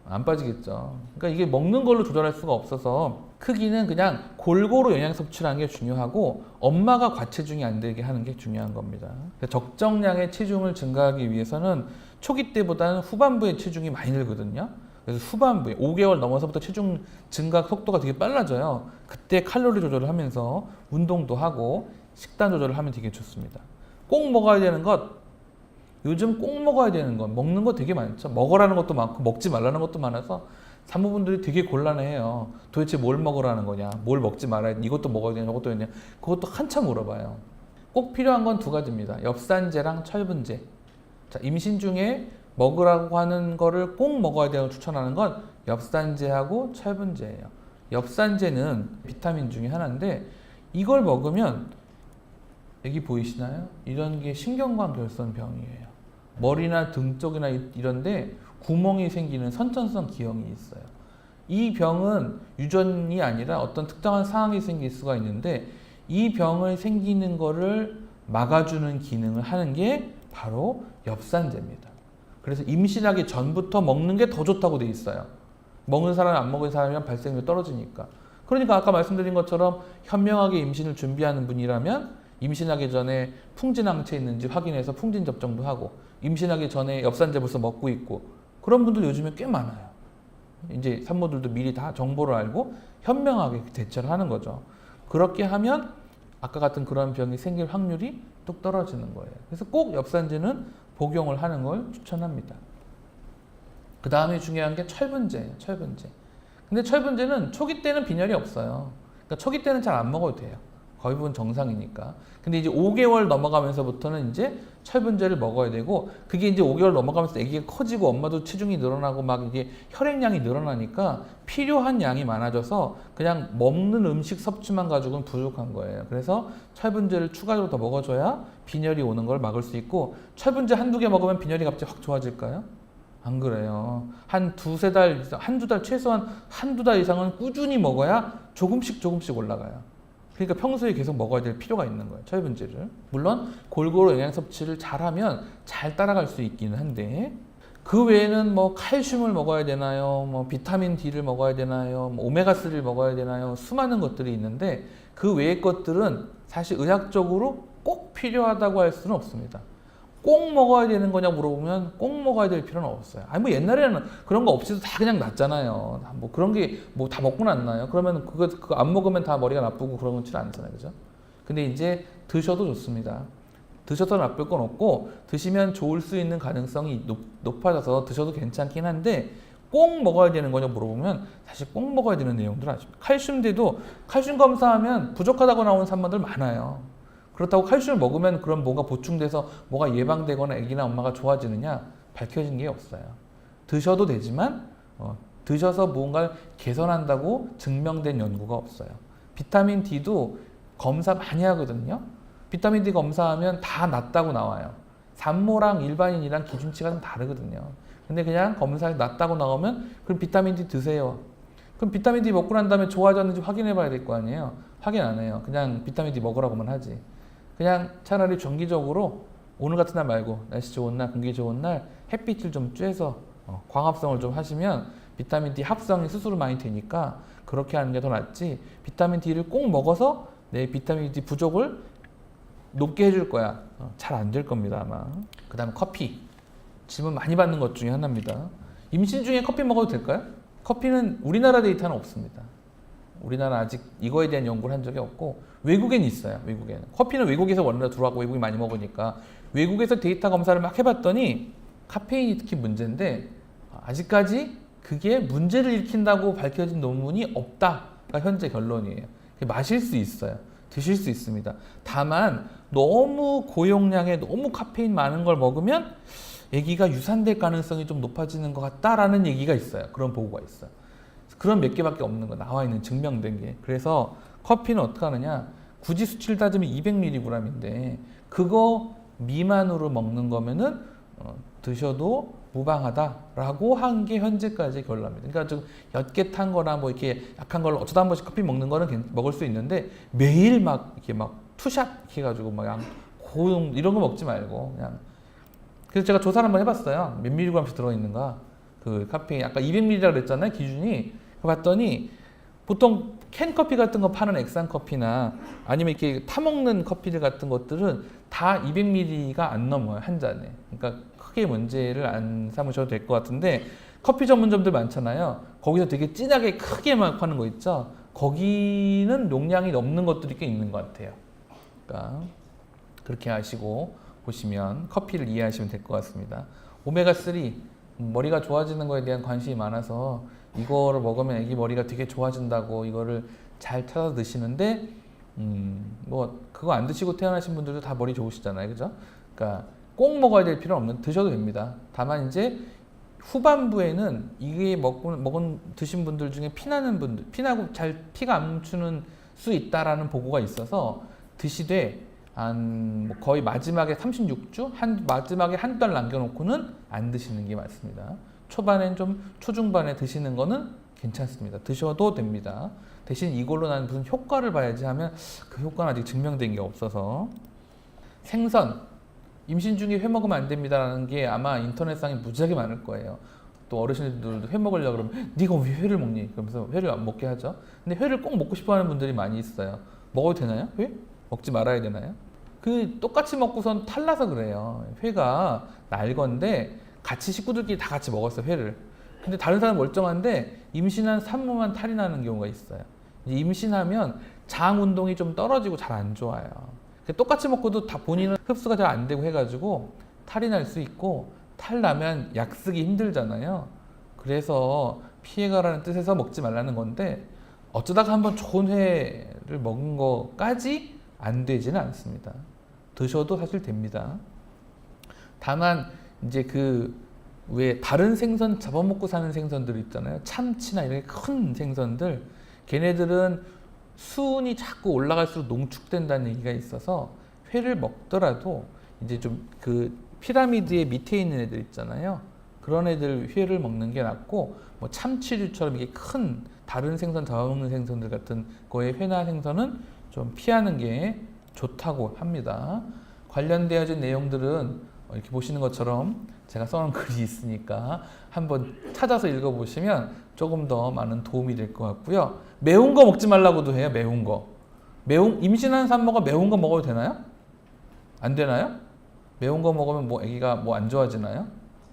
안 빠지겠죠. 그러니까 이게 먹는 걸로 조절할 수가 없어서 크기는 그냥 골고루 영양 섭취를 하는 게 중요하고, 엄마가 과체중이 안 되게 하는 게 중요한 겁니다. 적정량의 체중을 증가하기 위해서는 초기 때보다는 후반부에 체중이 많이 늘거든요. 그래서 후반부에 5개월 넘어서부터 체중 증가 속도가 되게 빨라져요. 그때 칼로리 조절을 하면서 운동도 하고 식단 조절을 하면 되게 좋습니다. 꼭 먹어야 되는 것, 요즘 꼭 먹어야 되는 건, 먹는 거 되게 많죠. 먹으라는 것도 많고 먹지 말라는 것도 많아서 산모분들이 되게 곤란해요. 도대체 뭘 먹으라는 거냐, 뭘 먹지 말아야 돼, 이것도 먹어야 되냐, 저것도 되냐, 그것도 한참 물어봐요. 꼭 필요한 건 두 가지입니다. 엽산제랑 철분제. 자, 임신 중에 먹으라고 하는 거를 꼭 먹어야 되고 추천하는 건 엽산제하고 철분제예요. 엽산제는 비타민 중에 하나인데, 이걸 먹으면 여기 보이시나요? 이런 게 신경관 결손 병이에요. 머리나 등 쪽이나 이런데 구멍이 생기는 선천성 기형이 있어요. 이 병은 유전이 아니라 어떤 특정한 상황이 생길 수가 있는데, 이 병을 생기는 거를 막아주는 기능을 하는 게 바로 엽산제입니다. 그래서 임신하기 전부터 먹는 게 더 좋다고 돼 있어요. 먹는 사람, 안 먹는 사람이면 발생률이 떨어지니까. 그러니까 아까 말씀드린 것처럼 현명하게 임신을 준비하는 분이라면 임신하기 전에 풍진항체 있는지 확인해서 풍진 접종도 하고, 임신하기 전에 엽산제 벌써 먹고 있고, 그런 분들 요즘에 꽤 많아요. 이제 산모들도 미리 다 정보를 알고 현명하게 대처를 하는 거죠. 그렇게 하면 아까 같은 그런 병이 생길 확률이 뚝 떨어지는 거예요. 그래서 꼭 엽산제는 복용을 하는 걸 추천합니다. 그 다음에 중요한 게 철분제예요. 철분제. 근데 철분제는 초기 때는 빈혈이 없어요. 그러니까 초기 때는 잘 안 먹어도 돼요. 거의 부분 정상이니까. 근데 이제 5개월 넘어가면서부터는 이제 철분제를 먹어야 되고, 그게 이제 5개월 넘어가면서 아기가 커지고 엄마도 체중이 늘어나고 막 이게 혈액량이 늘어나니까 필요한 양이 많아져서 그냥 먹는 음식 섭취만 가지고는 부족한 거예요. 그래서 철분제를 추가적으로 더 먹어줘야 빈혈이 오는 걸 막을 수 있고, 철분제 한두 개 먹으면 빈혈이 갑자기 확 좋아질까요? 안 그래요. 한 두세 달, 한두 달, 최소한 한두 달 이상은 꾸준히 먹어야 조금씩 올라가요. 그러니까 평소에 계속 먹어야 될 필요가 있는 거예요. 철분제를. 물론 골고루 영양 섭취를 잘하면 잘 따라갈 수 있기는 한데, 그 외에는 뭐 칼슘을 먹어야 되나요? 뭐 비타민 D를 먹어야 되나요? 뭐 오메가3를 먹어야 되나요? 수많은 것들이 있는데, 그 외의 것들은 사실 의학적으로 꼭 필요하다고 할 수는 없습니다. 꼭 먹어야 되는 거냐 물어보면 꼭 먹어야 될 필요는 없어요. 아니 뭐 옛날에는 그런 거 없이도 다 그냥 낫잖아요. 뭐 그런 게 뭐 다 먹고 났나요? 그러면 그거 안 먹으면 다 머리가 나쁘고 그런 건 질 않잖아요. 그죠? 근데 이제 드셔도 좋습니다. 드셔도 나쁠 건 없고, 드시면 좋을 수 있는 가능성이 높아져서 드셔도 괜찮긴 한데, 꼭 먹어야 되는 거냐 물어보면 사실 꼭 먹어야 되는 내용들 아십니까? 칼슘제도 칼슘 검사하면 부족하다고 나오는 산모들 많아요. 그렇다고 칼슘을 먹으면 그럼 뭐가 보충돼서 뭐가 예방되거나 아기나 엄마가 좋아지느냐, 밝혀진 게 없어요. 드셔도 되지만 드셔서 무언가를 개선한다고 증명된 연구가 없어요. 비타민 D도 검사 많이 하거든요. 비타민 D 검사하면 다 낮다고 나와요. 산모랑 일반인이랑 기준치가 좀 다르거든요. 근데 그냥 검사에 낮다고 나오면 그럼 비타민 D 드세요. 그럼 비타민 D 먹고 난 다음에 좋아졌는지 확인해 봐야 될 거 아니에요. 확인 안 해요. 그냥 비타민 D 먹으라고만 하지. 그냥 차라리 정기적으로 오늘 같은 날 말고 날씨 좋은 날, 공기 좋은 날 햇빛을 좀 쬐서 광합성을 좀 하시면 비타민 D 합성이 스스로 많이 되니까 그렇게 하는 게 더 낫지, 비타민 D를 꼭 먹어서 내 비타민 D 부족을 높게 해줄 거야. 잘 안 될 겁니다, 아마. 그 다음에 커피. 질문 많이 받는 것 중에 하나입니다. 임신 중에 커피 먹어도 될까요? 커피는 우리나라 데이터는 없습니다. 우리나라 아직 이거에 대한 연구를 한 적이 없고, 외국엔 있어요. 외국에는 커피는 외국에서 원래 들어왔고 외국이 많이 먹으니까 외국에서 데이터 검사를 막 해봤더니 카페인이 특히 문제인데, 아직까지 그게 문제를 일으킨다고 밝혀진 논문이 없다가 현재 결론이에요. 마실 수 있어요. 드실 수 있습니다. 다만 너무 고용량의 너무 카페인 많은 걸 먹으면 아기가 유산될 가능성이 좀 높아지는 것 같다라는 얘기가 있어요. 그런 보고가 있어요. 그런 몇 개밖에 없는 거, 나와 있는 증명된 게. 그래서 커피는 어떻게 하느냐, 굳이 수치를 따지면 200mg인데 그거 미만으로 먹는 거면은 드셔도 무방하다라고 한 게 현재까지의 결론입니다. 그러니까 좀 옅게 탄 거나 뭐 이렇게 약한 걸 어쩌다 한 번씩 커피 먹는 거는 먹을 수 있는데, 매일 막 이렇게 막 투샷 이렇게 해가지고 막 고용 이런 거 먹지 말고 그냥. 그래서 제가 조사를 한번 해봤어요. 몇 밀리그램씩 들어있는가. 그 카페인 아까 200mg라고 그랬잖아요, 기준이. 봤더니 보통 캔 커피 같은 거 파는 액상 커피나 아니면 이렇게 타먹는 커피들 같은 것들은 다 200ml가 안 넘어요, 한 잔에. 그러니까 크게 문제를 안 삼으셔도 될 것 같은데, 커피 전문점들 많잖아요. 거기서 되게 진하게 크게 막 파는 거 있죠. 거기는 용량이 넘는 것들이 꽤 있는 것 같아요. 그러니까 그렇게 하시고 보시면 커피를 이해하시면 될 것 같습니다. 오메가3, 머리가 좋아지는 거에 대한 관심이 많아서 이거를 먹으면 애기 머리가 되게 좋아진다고 이거를 잘 찾아 드시는데, 뭐 그거 안 드시고 태어나신 분들도 다 머리 좋으시잖아요, 그죠? 그러니까 꼭 먹어야 될 필요는 없는, 드셔도 됩니다. 다만 이제 후반부에는 이게 드신 분들 중에 피나는 분들, 피나고 잘 피가 안 멈추는 수 있다라는 보고가 있어서 드시되 뭐 거의 마지막에 36주 마지막에 한 달 남겨놓고는 안 드시는 게 맞습니다. 초반엔 좀 초중반에 드시는 거는 괜찮습니다. 드셔도 됩니다. 대신 이걸로 나는 무슨 효과를 봐야지 하면 그 효과는 아직 증명된 게 없어서. 생선, 임신 중에 회 먹으면 안 됩니다라는 게 아마 인터넷상에 무지하게 많을 거예요. 또 어르신들도 회 먹으려고 그러면 네가 왜 회를 먹니? 그러면서 회를 안 먹게 하죠. 근데 회를 꼭 먹고 싶어 하는 분들이 많이 있어요. 먹어도 되나요? 회? 먹지 말아야 되나요? 그 똑같이 먹고선 탈나서 그래요. 회가 날 건데 같이 식구들끼리 다 같이 먹었어요, 회를. 근데 다른 사람 멀쩡한데 임신한 산모만 탈이 나는 경우가 있어요. 임신하면 장 운동이 좀 떨어지고 잘 안 좋아요. 똑같이 먹고도 다 본인은 흡수가 잘 안 되고 해가지고 탈이 날 수 있고, 탈 나면 약 쓰기 힘들잖아요. 그래서 피해가라는 뜻에서 먹지 말라는 건데, 어쩌다가 한번 좋은 회를 먹은 거까지 안 되지는 않습니다. 드셔도 사실 됩니다. 다만 이제 왜 다른 생선 잡아먹고 사는 생선들 있잖아요. 참치나 이렇게 큰 생선들, 걔네들은 수온이 자꾸 올라갈수록 농축된다는 얘기가 있어서 회를 먹더라도 이제 좀 그 피라미드의 밑에 있는 애들 있잖아요. 그런 애들 회를 먹는 게 낫고, 뭐 참치류처럼 이게 큰 다른 생선 잡아먹는 생선들 같은 거의 회나 생선은 좀 피하는 게 좋다고 합니다. 관련되어진 내용들은 이렇게 보시는 것처럼 제가 써놓은 글이 있으니까 한번 찾아서 읽어보시면 조금 더 많은 도움이 될 것 같고요. 매운 거 먹지 말라고도 해요. 매운 거. 임신한 산모가 매운 거 먹어도 되나요? 안 되나요? 매운 거 먹으면 뭐 아기가 뭐 안 좋아지나요?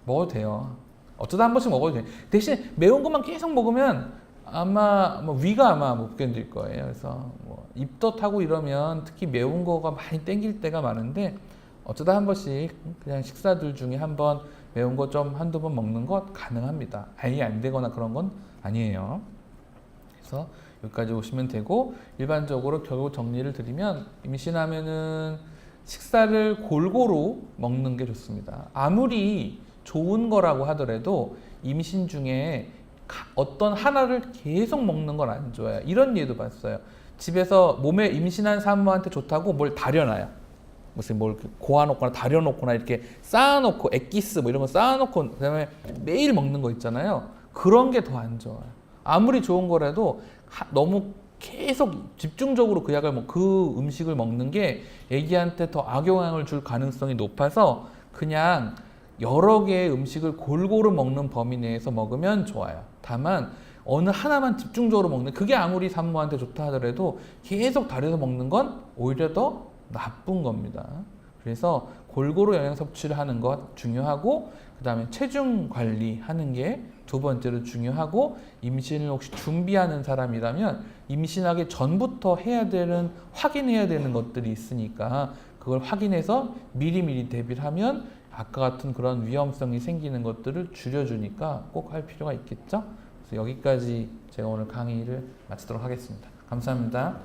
먹어도 돼요. 어쩌다 한 번씩 먹어도 돼요. 대신 매운 것만 계속 먹으면 아마 위가 아마 못 견딜 거예요. 그래서 뭐 입도 타고 이러면 특히 매운 거가 많이 땡길 때가 많은데, 어쩌다 한 번씩 그냥 식사들 중에 한번 매운 거 좀 한두 번 먹는 것 가능합니다. 아예 안 되거나 그런 건 아니에요. 그래서 여기까지 오시면 되고, 일반적으로 결국 정리를 드리면 임신하면은 식사를 골고루 먹는 게 좋습니다. 아무리 좋은 거라고 하더라도 임신 중에 어떤 하나를 계속 먹는 건 안 좋아요. 이런 예도 봤어요. 집에서 몸에 임신한 산모한테 좋다고 뭘 다려놔요. 무슨 뭘 고아놓거나 다려놓거나 이렇게 쌓아놓고 엑기스 뭐 이런 거 쌓아놓고 그다음에 매일 먹는 거 있잖아요. 그런 게 더 안 좋아요. 아무리 좋은 거라도 너무 계속 집중적으로 그 약을 그 음식을 먹는 게 아기한테 더 악영향을 줄 가능성이 높아서 그냥 여러 개의 음식을 골고루 먹는 범위 내에서 먹으면 좋아요. 다만 어느 하나만 집중적으로 먹는, 그게 아무리 산모한테 좋다 하더라도 계속 다려서 먹는 건 오히려 더 나쁜 겁니다. 그래서 골고루 영양 섭취를 하는 것 중요하고, 그 다음에 체중 관리하는 게 두 번째로 중요하고, 임신을 혹시 준비하는 사람이라면 임신하기 전부터 확인해야 되는 것들이 있으니까 그걸 확인해서 미리미리 대비를 하면 아까 같은 그런 위험성이 생기는 것들을 줄여주니까 꼭 할 필요가 있겠죠? 그래서 여기까지 제가 오늘 강의를 마치도록 하겠습니다. 감사합니다.